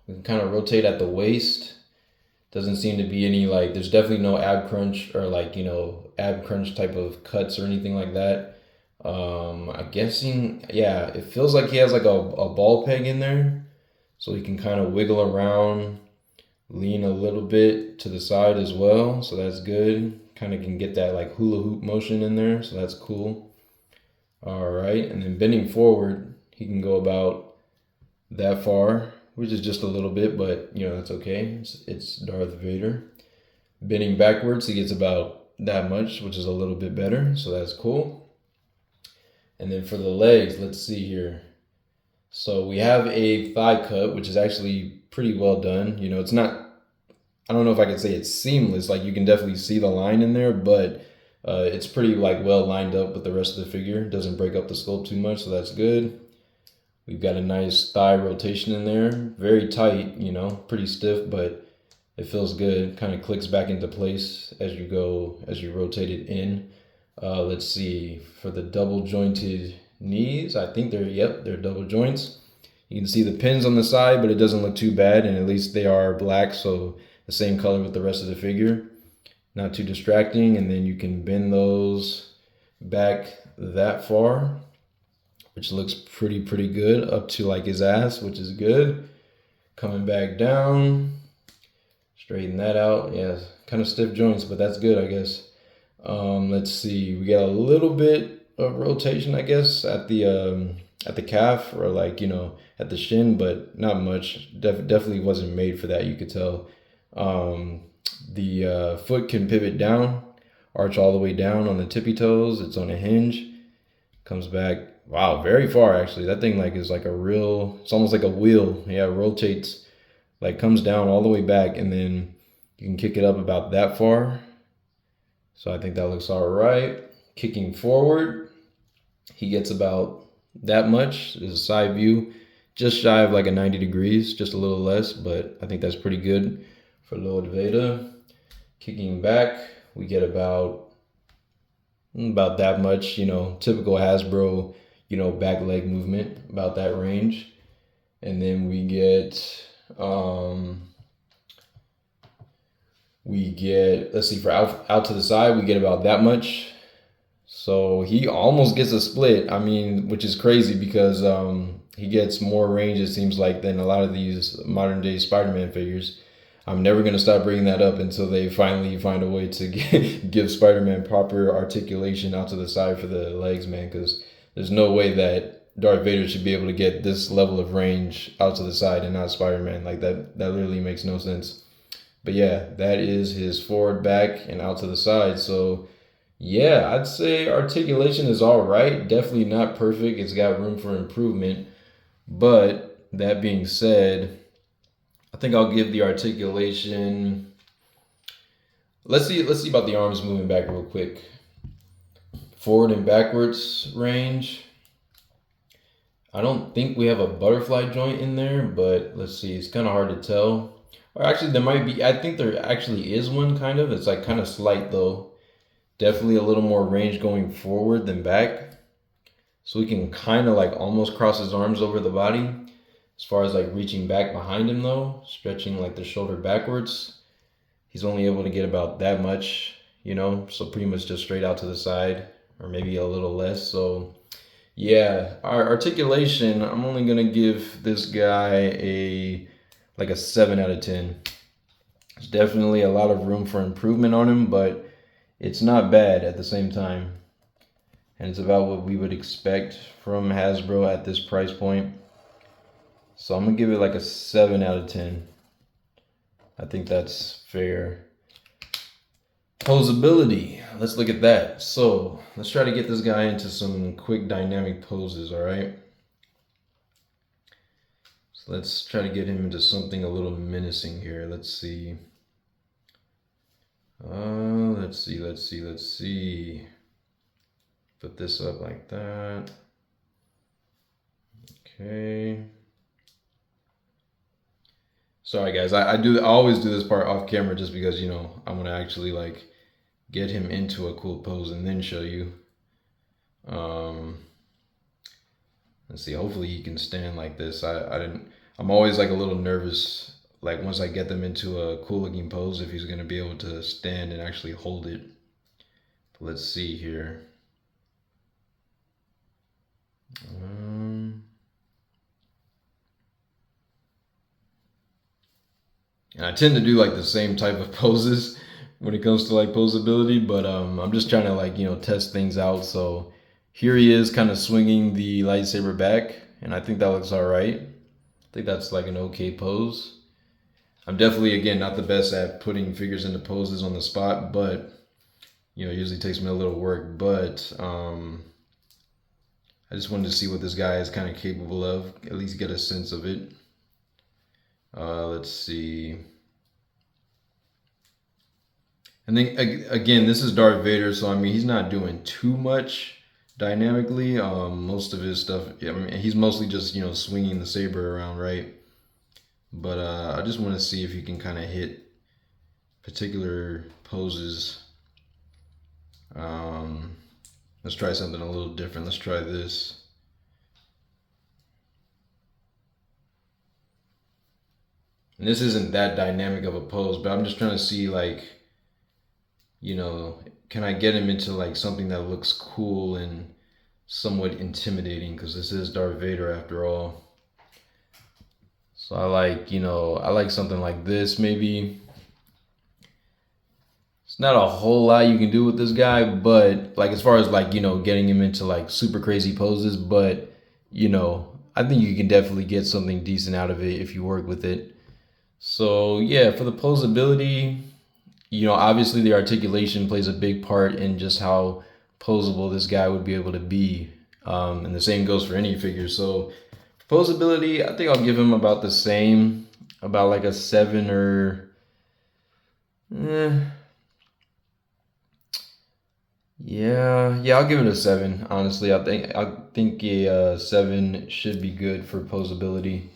We can kind of rotate at the waist. Doesn't seem to be any like, there's definitely no ab crunch or like, you know, ab crunch type of cuts or anything like that. I'm guessing, yeah, it feels like he has like a ball peg in there. So he can kind of wiggle around, lean a little bit to the side as well. So that's good. Kind of can get that like hula hoop motion in there. So that's cool. All right. And then bending forward, he can go about that far, which is just a little bit, but you know, that's okay. It's Darth Vader. Bending backwards, he gets about that much, which is a little bit better. So that's cool. And then for the legs, let's see here. So we have a thigh cut, which is actually pretty well done. You know, it's not, I don't know if I could say it's seamless. Like you can definitely see the line in there, but it's pretty like well lined up with the rest of the figure. It doesn't break up the sculpt too much, so that's good. We've got a nice thigh rotation in there. Very tight, you know, pretty stiff, but it feels good. Kind of clicks back into place as you rotate it in. Let's see, for the double jointed knees, I think they're double joints. You can see the pins on the side, but it doesn't look too bad, and at least they are black, so the same color with the rest of the figure. Not too distracting, and then you can bend those back that far, which looks pretty good, up to like his ass, which is good. Coming back down, straighten that out. Yeah, kind of stiff joints, but that's good, I guess. Let's see, we got a little bit of rotation, I guess, at the calf, or like, you know, at the shin, but not much. Definitely wasn't made for that, you could tell. The foot can pivot down, arch all the way down on the tippy toes. It's on a hinge, comes back. Wow, very far actually. That thing like is like a real, it's almost like a wheel. Yeah, rotates, like comes down all the way back, and then you can kick it up about that far. So I think that looks all right. Kicking forward, he gets about that much. There's a side view, just shy of like a 90 degrees, just a little less, but I think that's pretty good for Lord Vader. Kicking back, we get about that much, you know, typical Hasbro, you know, back leg movement, about that range. And then we get, let's see, for out to the side, we get about that much. So he almost gets a split. I mean, which is crazy because he gets more range, it seems like, than a lot of these modern day Spider-Man figures. I'm never going to stop bringing that up until they finally find a way to give Spider-Man proper articulation out to the side for the legs, man, because there's no way that Darth Vader should be able to get this level of range out to the side and not Spider-Man. Like that literally makes no sense. But yeah, that is his forward, back, and out to the side. So yeah, I'd say articulation is all right. Definitely not perfect. It's got room for improvement. But that being said, I think I'll give the articulation. Let's see about the arms moving back real quick. Forward and backwards range. I don't think we have a butterfly joint in there, but let's see. It's kind of hard to tell. Or actually, there might be. I think there actually is one, kind of. It's like kind of slight though. Definitely a little more range going forward than back. So we can kind of like almost cross his arms over the body. As far as like reaching back behind him though, stretching like the shoulder backwards, he's only able to get about that much. you know, so pretty much just straight out to the side, or maybe a little less. So yeah, our articulation, I'm only gonna give this guy a 7 out of 10. There's definitely a lot of room for improvement on him, but it's not bad at the same time. And it's about what we would expect from Hasbro at this price point. So I'm gonna give it like a 7 out of 10. I think that's fair. Posability. Let's look at that. So let's try to get this guy into some quick dynamic poses, all right? So let's try to get him into something a little menacing here. Let's see. Let's see. Put this up like that. Okay. Sorry guys, I always do this part off camera just because, you know, I'm gonna actually like get him into a cool pose and then show you. Let's see, hopefully he can stand like this. I'm always like a little nervous, like once I get them into a cool looking pose, if he's gonna be able to stand and actually hold it. But let's see here. And I tend to do like the same type of poses when it comes to like posability, but I'm just trying to like, you know, test things out. So here he is kind of swinging the lightsaber back, and I think that looks all right. I think that's like an okay pose. I'm definitely, again, not the best at putting figures into poses on the spot, but, you know, it usually takes me a little work. But I just wanted to see what this guy is kind of capable of, at least get a sense of it. Let's see. And then again, this is Darth Vader, so I mean, he's not doing too much dynamically. Most of his stuff, I mean, he's mostly just, you know, swinging the saber around, right? But I just want to see if he can kind of hit particular poses. Let's try something a little different. Let's try this. And this isn't that dynamic of a pose, but I'm just trying to see, like, you know, can I get him into like something that looks cool and somewhat intimidating, because this is Darth Vader after all. So I like, you know, I like something like this maybe. It's not a whole lot you can do with this guy, but like as far as like, you know, getting him into like super crazy poses, but you know, I think you can definitely get something decent out of it if you work with it. So yeah, for the posability, you know, obviously the articulation plays a big part in just how posable this guy would be able to be. And the same goes for any figure. So for posability, I think I'll give him about the same, about like a 7 or yeah, I'll give it a 7. Honestly, I think a 7 should be good for posability.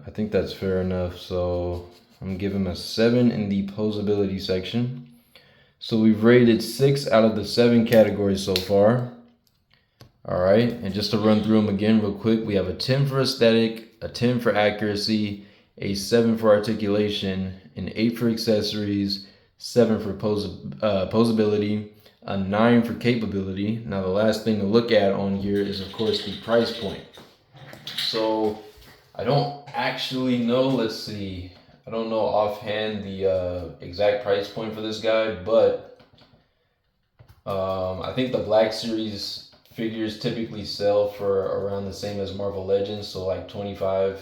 I think that's fair enough. So I'm gonna give him a 7 in the posability section. So we've rated 6 out of the 7 categories so far. All right, and just to run through them again real quick, we have a 10 for aesthetic, a 10 for accuracy, a 7 for articulation, an 8 for accessories, 7 for posability, a 9 for capability. Now the last thing to look at on here is of course the price point. So I don't actually know, let's see, I don't know offhand the exact price point for this guy, but I think the Black Series figures typically sell for around the same as Marvel Legends, so like 25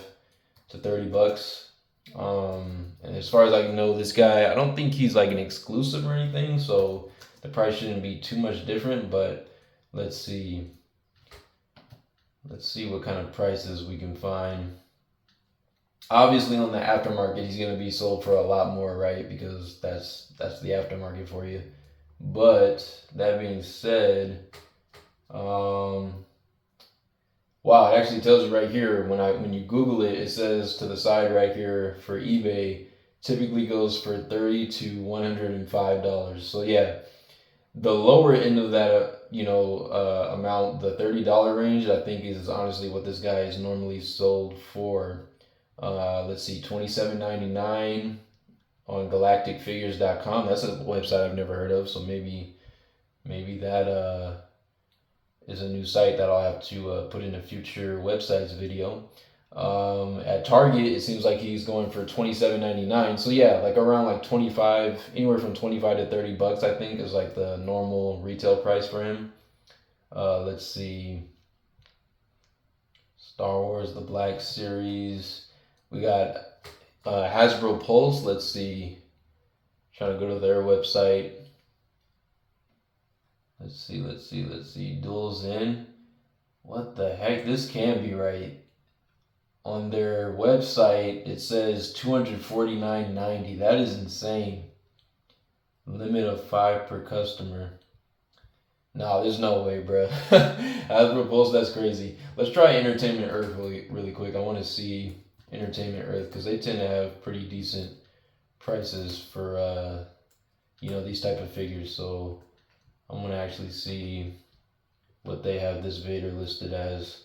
to 30 bucks. And as far as I know, this guy, I don't think he's like an exclusive or anything, so the price shouldn't be too much different, but let's see. Let's see what kind of prices we can find. Obviously on the aftermarket, he's going to be sold for a lot more, right? Because that's the aftermarket for you. But that being said, wow, it actually tells you right here when you Google it, it says to the side right here for eBay typically goes for $30 to $105. So yeah, the lower end of that amount, the $30 range, I think is honestly what this guy is normally sold for. Let's see, $27.99 on galacticfigures.com. That's a website I've never heard of, so maybe that is a new site that I'll have to put in a future websites video. At Target, it seems like he's going for $27.99. So yeah, like around like 25, anywhere from 25 to 30 bucks, I think, is like the normal retail price for him. Let's see. Star Wars, the Black Series. We got Hasbro Pulse. Let's see. Trying to go to their website. Let's see. Duels in. What the heck? This can't be right. On their website, it says $249.90. That is insane. Limit of 5 per customer. No, there's no way, bro. Hasbro Pulse, that's crazy. Let's try Entertainment Earth really quick. I want to see Entertainment Earth because they tend to have pretty decent prices for these type of figures. So I'm gonna actually see what they have this Vader listed as,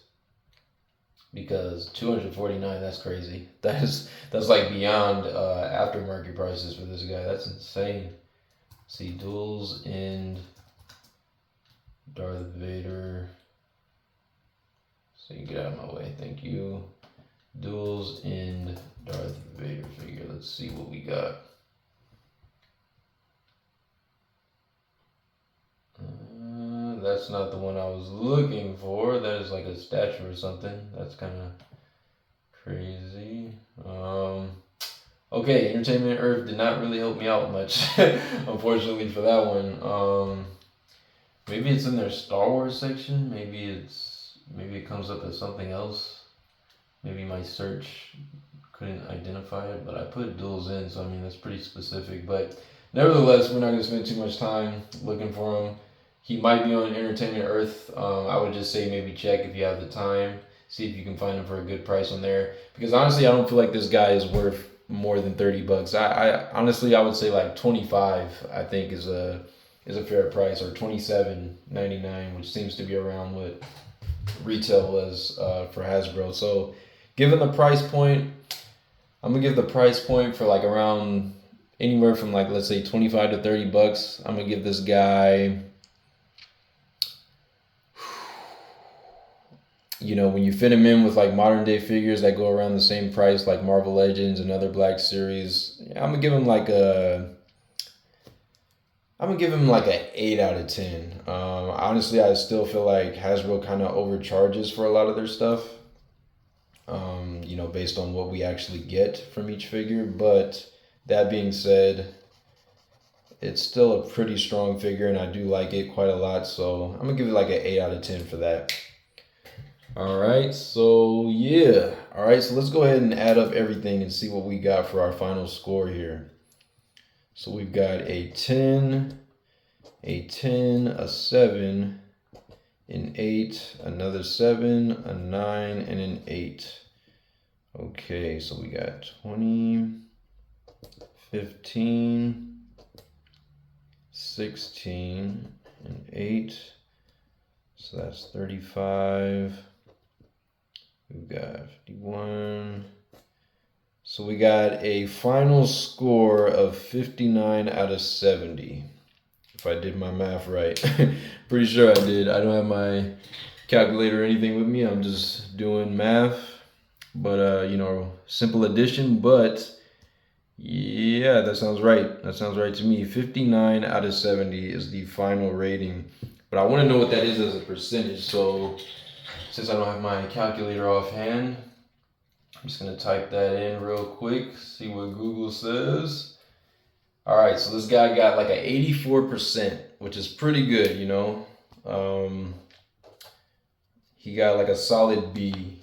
because $249, that's crazy. That's like beyond aftermarket prices for this guy. That's insane. Let's see, Duels in Darth Vader. So you get out of my way, thank you. Duels in Darth Vader figure. Let's see what we got. That's not the one I was looking for. That is like a statue or something. That's kind of crazy. Okay, Entertainment Earth did not really help me out much, unfortunately, for that one. Maybe it's in their Star Wars section. Maybe it comes up as something else. Maybe my search couldn't identify it, but I put Duels in, so I mean that's pretty specific. But nevertheless, we're not going to spend too much time looking for him. He might be on Entertainment Earth. I would just say maybe check if you have the time. See if you can find him for a good price on there. Because honestly, I don't feel like this guy is worth more than 30 bucks. I honestly, I would say like 25, I think is a fair price, or $27.99, which seems to be around what retail was for Hasbro. So given the price point, I'm going to give the price point for like around anywhere from like, let's say 25 to 30 bucks. I'm going to give this guy, when you fit him in with like modern day figures that go around the same price, like Marvel Legends and other Black Series, I'm gonna give him like an 8 out of 10. Honestly, I still feel like Hasbro kind of overcharges for a lot of their stuff, based on what we actually get from each figure. But that being said, it's still a pretty strong figure, and I do like it quite a lot. So I'm gonna give it like an 8 out of 10 for that. All right, so yeah. All right, so let's go ahead and add up everything and see what we got for our final score here. So we've got a 10, a 7, an 8, another 7, a 9, and an 8. Okay, so we got 20, 15, 16, and 8. So that's 35. We've got 51. So we got a final score of 59 out of 70. If I did my math right. Pretty sure I did. I don't have my calculator or anything with me. I'm just doing math. But, simple addition. But, yeah, that sounds right. That sounds right to me. 59 out of 70 is the final rating. But I want to know what that is as a percentage. So since I don't have my calculator offhand, I'm just going to type that in real quick, see what Google says. All right, so this guy got like an 84%, which is pretty good, He got like a solid B,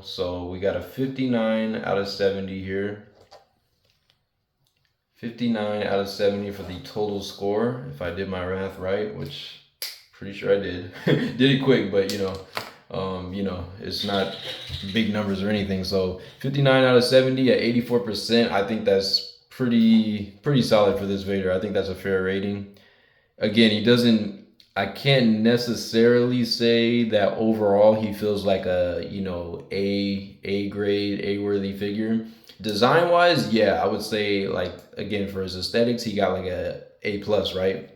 So we got a 59 out of 70 here. 59 out of 70 for the total score, if I did my math right, which pretty sure I did. Did it quick, but it's not big numbers or anything. So 59 out of 70 at 84%. I think that's pretty solid for this Vader. I think that's a fair rating. Again, he doesn't I can't necessarily say that overall he feels like a, A grade, A worthy figure. Design wise, yeah, I would say, like, again, for his aesthetics, he got like A plus, right?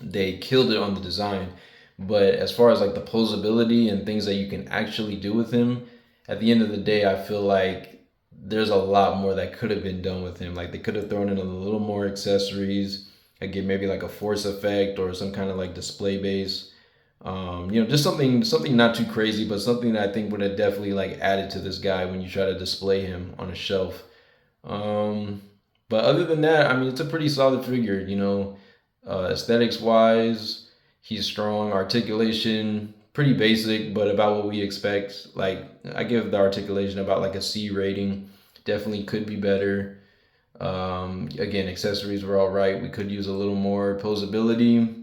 They killed it on the design. But as far as like the posability and things that you can actually do with him, at the end of the day, I feel like there's a lot more that could have been done with him. Like they could have thrown in a little more accessories, again, maybe like a force effect or some kind of like display base. Just something not too crazy, but something that I think would have definitely like added to this guy when you try to display him on a shelf. Um, but other than that, I mean, it's a pretty solid figure. Aesthetics wise, he's strong. Articulation, pretty basic, but about what we expect. Like I give the articulation about like a C rating. Definitely could be better. Again, accessories were all right. We could use a little more posability.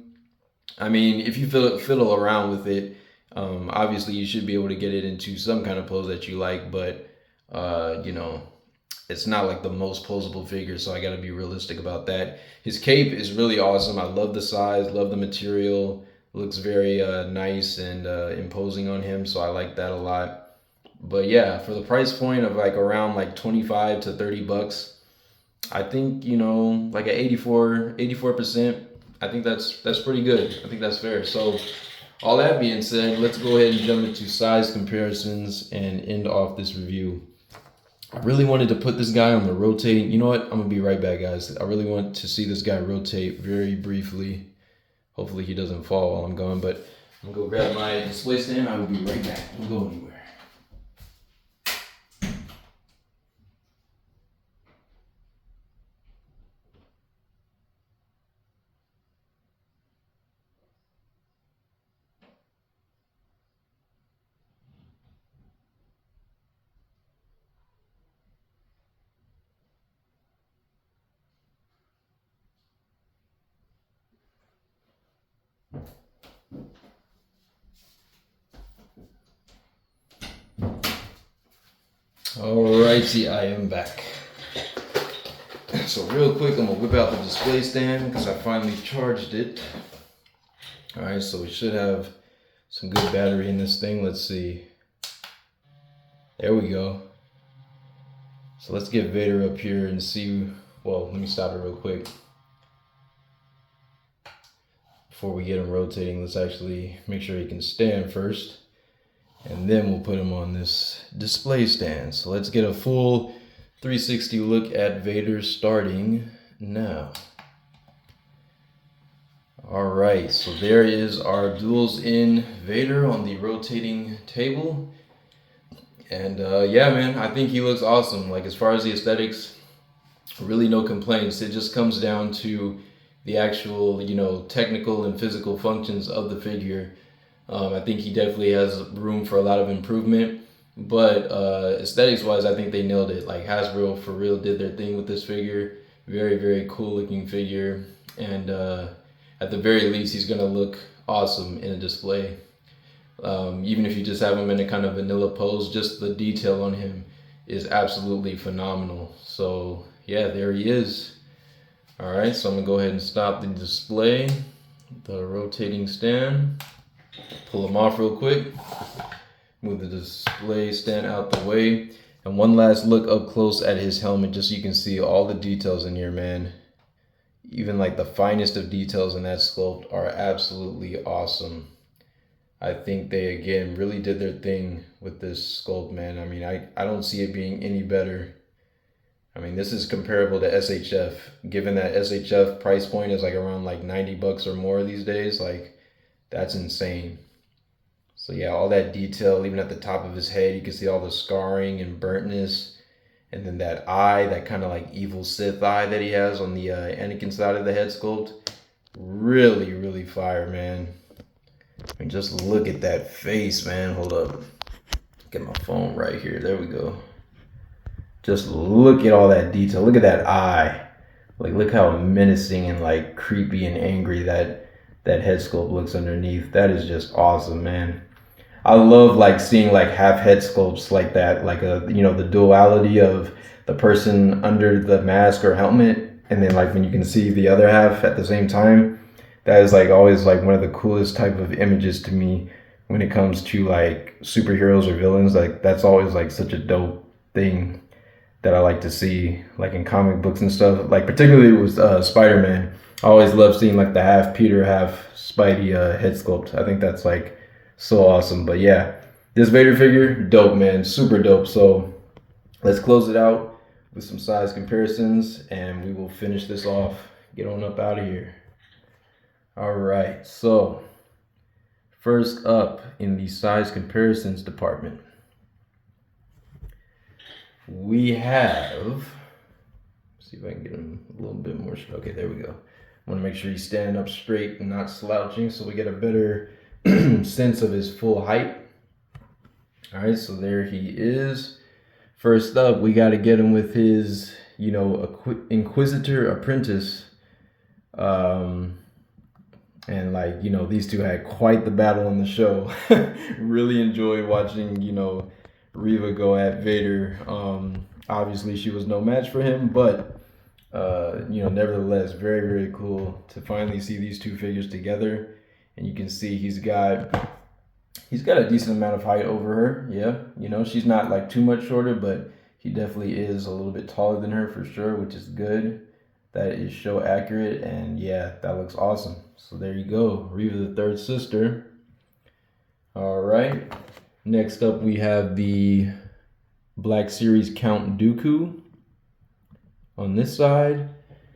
I mean, if you fiddle around with it, obviously you should be able to get it into some kind of pose that you like. But uh, you know, it's not like the most posable figure, so I got to be realistic about that. His cape is really awesome. I love the size, love the material. Looks very nice and imposing on him, so I like that a lot. But yeah, for the price point of like around like 25 to 30 bucks, I think, like at 84%, I think that's pretty good. I think that's fair. So all that being said, let's go ahead and jump into size comparisons and end off this review. I really wanted to put this guy on the rotating. You know what? I'm going to be right back, guys. I really want to see this guy rotate very briefly. Hopefully he doesn't fall while I'm gone, but I'm going to go grab my display stand. I will be right back. Don't go anywhere. Alrighty, I am back. So real quick, I'm gonna whip out the display stand because I finally charged it. Alright, so we should have some good battery in this thing. Let's see. There we go. So let's get Vader up here and see. Well, let me stop it real quick. Before we get him rotating, let's actually make sure he can stand first. And then we'll put him on this display stand. So let's get a full 360 look at Vader starting now. All right, so there is our Duels in Vader on the rotating table. And yeah, man, I think he looks awesome. Like as far as the aesthetics, really no complaints. It just comes down to the actual, technical and physical functions of the figure. I think he definitely has room for a lot of improvement, but aesthetics wise, I think they nailed it. Like Hasbro for real did their thing with this figure. Very, very cool looking figure. And at the very least, he's gonna look awesome in a display. Even if you just have him in a kind of vanilla pose, just the detail on him is absolutely phenomenal. So yeah, there he is. All right, so I'm gonna go ahead and stop the display, the rotating stand. Pull them off real quick. Move the display stand out the way. And one last look up close at his helmet, just so you can see all the details in here, man. Even like the finest of details in that sculpt are absolutely awesome. I think they, again, really did their thing with this sculpt, man. I mean, I don't see it being any better. I mean, this is comparable to SHF, given that SHF price point is like around like 90 bucks or more these days. Like, that's insane. So yeah, all that detail, even at the top of his head, you can see all the scarring and burntness. And then that eye, that kind of like evil Sith eye that he has on the Anakin side of the head sculpt. Really, really fire, man. I mean, just look at that face, man. Hold up. Get my phone right here. There we go. Just look at all that detail. Look at that eye. Like, look how menacing and like creepy and angry that head sculpt looks underneath. That is just awesome, man. I love like seeing like half head sculpts like that, like the duality of the person under the mask or helmet, and then like when you can see the other half at the same time. that is like always like one of the coolest type of images to me when it comes to like superheroes or villains. Like that's always like such a dope thing that I like to see, like in comic books and stuff. Like particularly with Spider-Man, I always love seeing like the half Peter, half Spidey head sculpt. I think that's like so awesome. But yeah, this Vader figure, dope, man, super dope. So let's close it out with some size comparisons, and we will finish this off. Get on up out of here. All right, so first up in the size comparisons department, we have, see if I can get him a little bit more. Okay, there we go. I want to make sure he's standing up straight and not slouching so we get a better sense of his full height. All right, so there he is. First up, we got to get him with his, you know, Inquisitor apprentice. And like, you know, these two had quite the battle on the show. Really enjoyed watching, you know, Reva go at Vader. Obviously she was no match for him, but you know, nevertheless, very, very cool to finally see these two figures together. And you can see he's got a decent amount of height over her. Yeah, you know, she's not like too much shorter, but he definitely is a little bit taller than her for sure, which is good. That is show accurate, and yeah, that looks awesome. So there you go, Reva the third sister. All right, next up we have the Black Series Count Dooku on this side.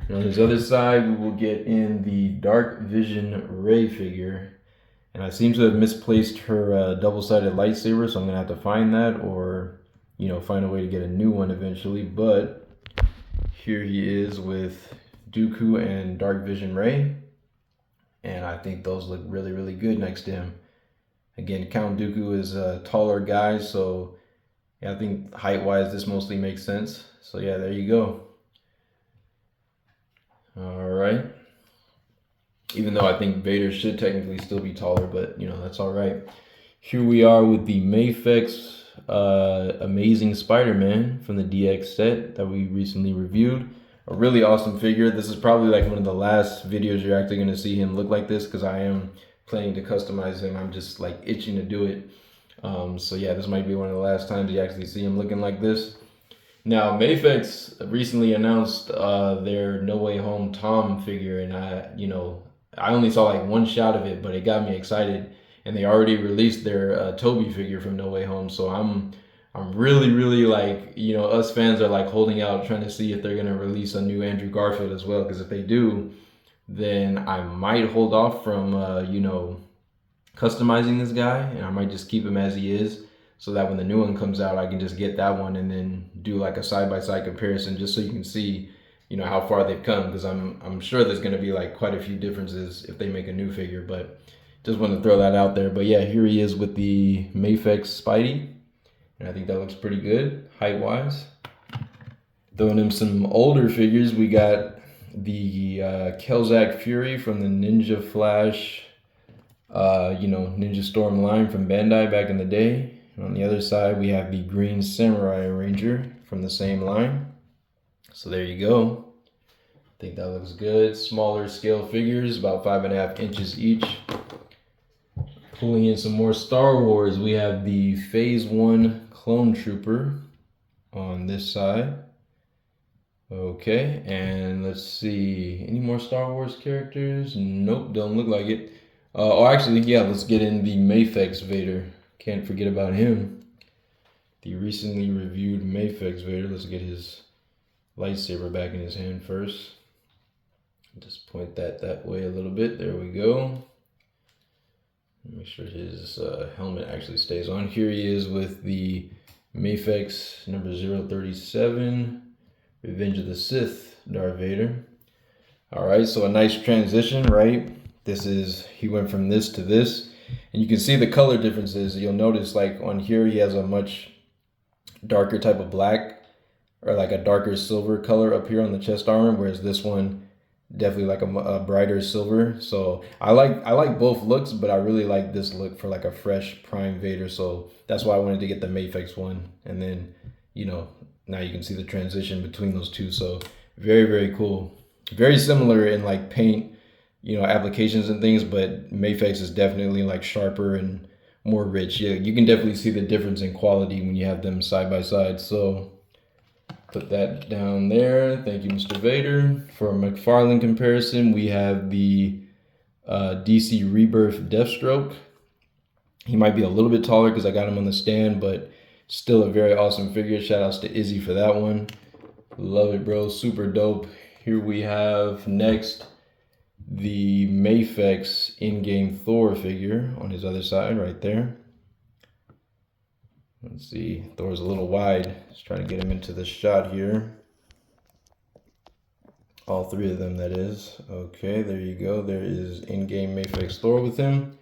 And on his other side, we will get in the Dark Vision Rey figure. And I seem to have misplaced her double-sided lightsaber, so I'm gonna have to find that, or, you know, find a way to get a new one eventually. But here he is with Dooku and Dark Vision Rey. And I think those look really, really good next to him. Again, Count Dooku is a taller guy, so yeah, I think height-wise this mostly makes sense. So yeah, there you go. All right. Even though I think Vader should technically still be taller, but you know, that's all right. Here we are with the Mafex Amazing Spider-Man from the DX set that we recently reviewed. A really awesome figure. This is probably like one of the last videos you're actually going to see him look like this, because I am planning to customize him. I'm just like itching to do it. So yeah, this might be one of the last times you actually see him looking like this. Now, Mafex recently announced their No Way Home Tom figure, and I only saw like one shot of it, but it got me excited. And they already released their Toby figure from No Way Home, so I'm really, really like, you know, us fans are like holding out, trying to see if they're gonna release a new Andrew Garfield as well. Because if they do, then I might hold off from you know, customizing this guy, and I might just keep him as he is, so that when the new one comes out, I can just get that one and then do like a side-by-side comparison, just so you can see, you know, how far they've come. Because I'm sure there's gonna be like quite a few differences if they make a new figure, but just wanted to throw that out there. But yeah, here he is with the Mafex Spidey, and I think that looks pretty good height-wise. Throwing him some older figures, we got the Kelzak Fury from the Ninja Flash, you know, Ninja Storm line from Bandai back in the day. And on the other side, we have the Green Samurai Ranger from the same line. So there you go. I think that looks good. Smaller scale figures, about 5.5 inches each. Pulling in some more Star Wars, we have the Phase 1 Clone Trooper on this side. Okay, and let's see, any more Star Wars characters? Nope, don't look like it. Oh, actually, yeah, let's get in the Mafex Vader. Can't forget about him. The recently reviewed Mafex Vader. Let's get his lightsaber back in his hand first. Just point that way a little bit. There we go. Make sure his helmet actually stays on. Here he is with the Mafex number 037, Revenge of the Sith, Darth Vader. All right, so a nice transition, right? He went from this to this, and you can see the color differences. You'll notice like on here, he has a much darker type of black, or like a darker silver color up here on the chest armor, whereas this one definitely like a brighter silver. So I like both looks, but I really like this look for like a fresh prime Vader. So that's why I wanted to get the Mafex one. And then, you know, now you can see the transition between those two. So very, very cool. Very similar in like paint, applications and things, but Mafex is definitely like sharper and more rich. Yeah, you can definitely see the difference in quality when you have them side by side. So put that down there. Thank you, Mr. Vader. For a McFarlane comparison, we have the DC Rebirth Deathstroke. He might be a little bit taller because I got him on the stand, but still a very awesome figure. Shout outs to Izzy for that one. Love it, bro. Super dope. Here we have next the Mafex in-game Thor figure on his other side right there. Let's see. Thor's a little wide. Let's try to get him into the shot here. All three of them, that is. Okay, there you go. There is in-game Mafex Thor with him.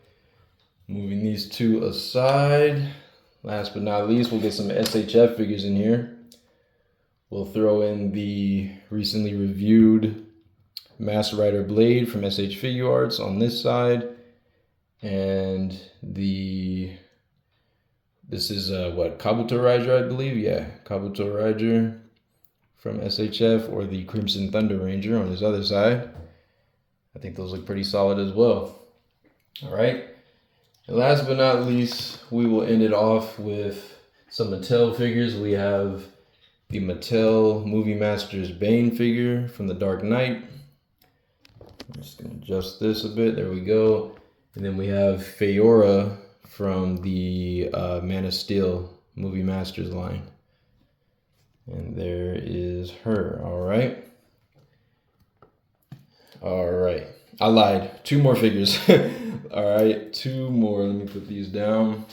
Moving these two aside. Last but not least, we'll get some SHF figures in here. We'll throw in the recently reviewed Master Rider Blade from SH Figure Arts on this side. And this is Kabuto Ranger, I believe. Yeah, Kabuto Ranger from SHF, or the Crimson Thunder Ranger on his other side. I think those look pretty solid as well. All right. And last but not least, we will end it off with some Mattel figures. We have the Mattel Movie Masters Bane figure from The Dark Knight. I'm just going to adjust this a bit. There we go. And then we have Feora from the Man of Steel Movie Masters line. And there is her. All right. All right. I lied. 2 more figures. All right. 2 more. Let me put these down.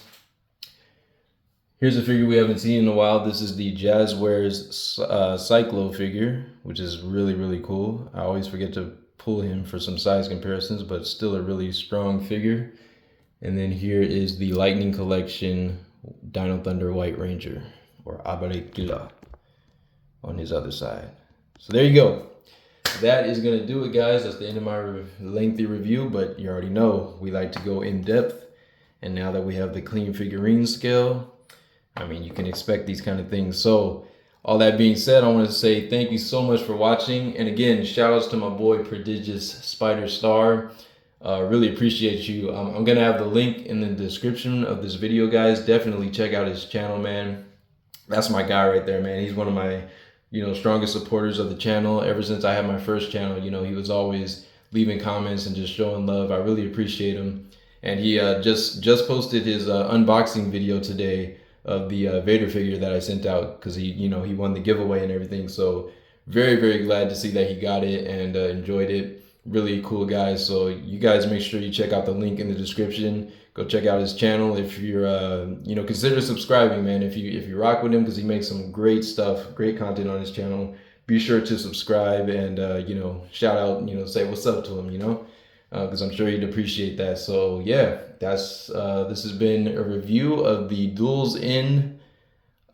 Here's a figure we haven't seen in a while. This is the Jazzwares Cyclo figure, which is really, really cool. I always forget to pull him for some size comparisons, but still a really strong figure. And then here is the Lightning Collection Dino Thunder White Ranger, or Abarekila, on his other side. So there you go. That is going to do it, guys. That's the end of my lengthy review, but you already know we like to go in depth. And now that we have the clean figurine scale, I mean, you can expect these kind of things. So all that being said, I want to say thank you so much for watching. And again, shout outs to my boy Prodigious Spider Star. Really appreciate you. I'm going to have the link in the description of this video, guys. Definitely check out his channel, man. That's my guy right there, man. He's one of my, strongest supporters of the channel. Ever since I had my first channel, he was always leaving comments and just showing love. I really appreciate him. And he just posted his unboxing video today of the Vader figure that I sent out, because he won the giveaway and everything. So very, very glad to see that he got it and enjoyed it. Really cool guy. So you guys make sure you check out the link in the description. Go check out his channel. If you're consider subscribing, man. If you rock with him, because he makes some great stuff, great content on his channel. Be sure to subscribe and shout out, say what's up to him, because I'm sure he'd appreciate that. So yeah, this has been a review of the Duels in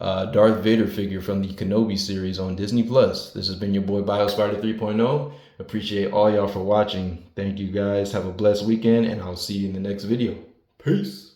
Darth Vader figure from the Kenobi series on Disney+. This has been your boy BioSpider 3.0. Appreciate all y'all for watching. Thank you guys. Have a blessed weekend, and I'll see you in the next video. Peace.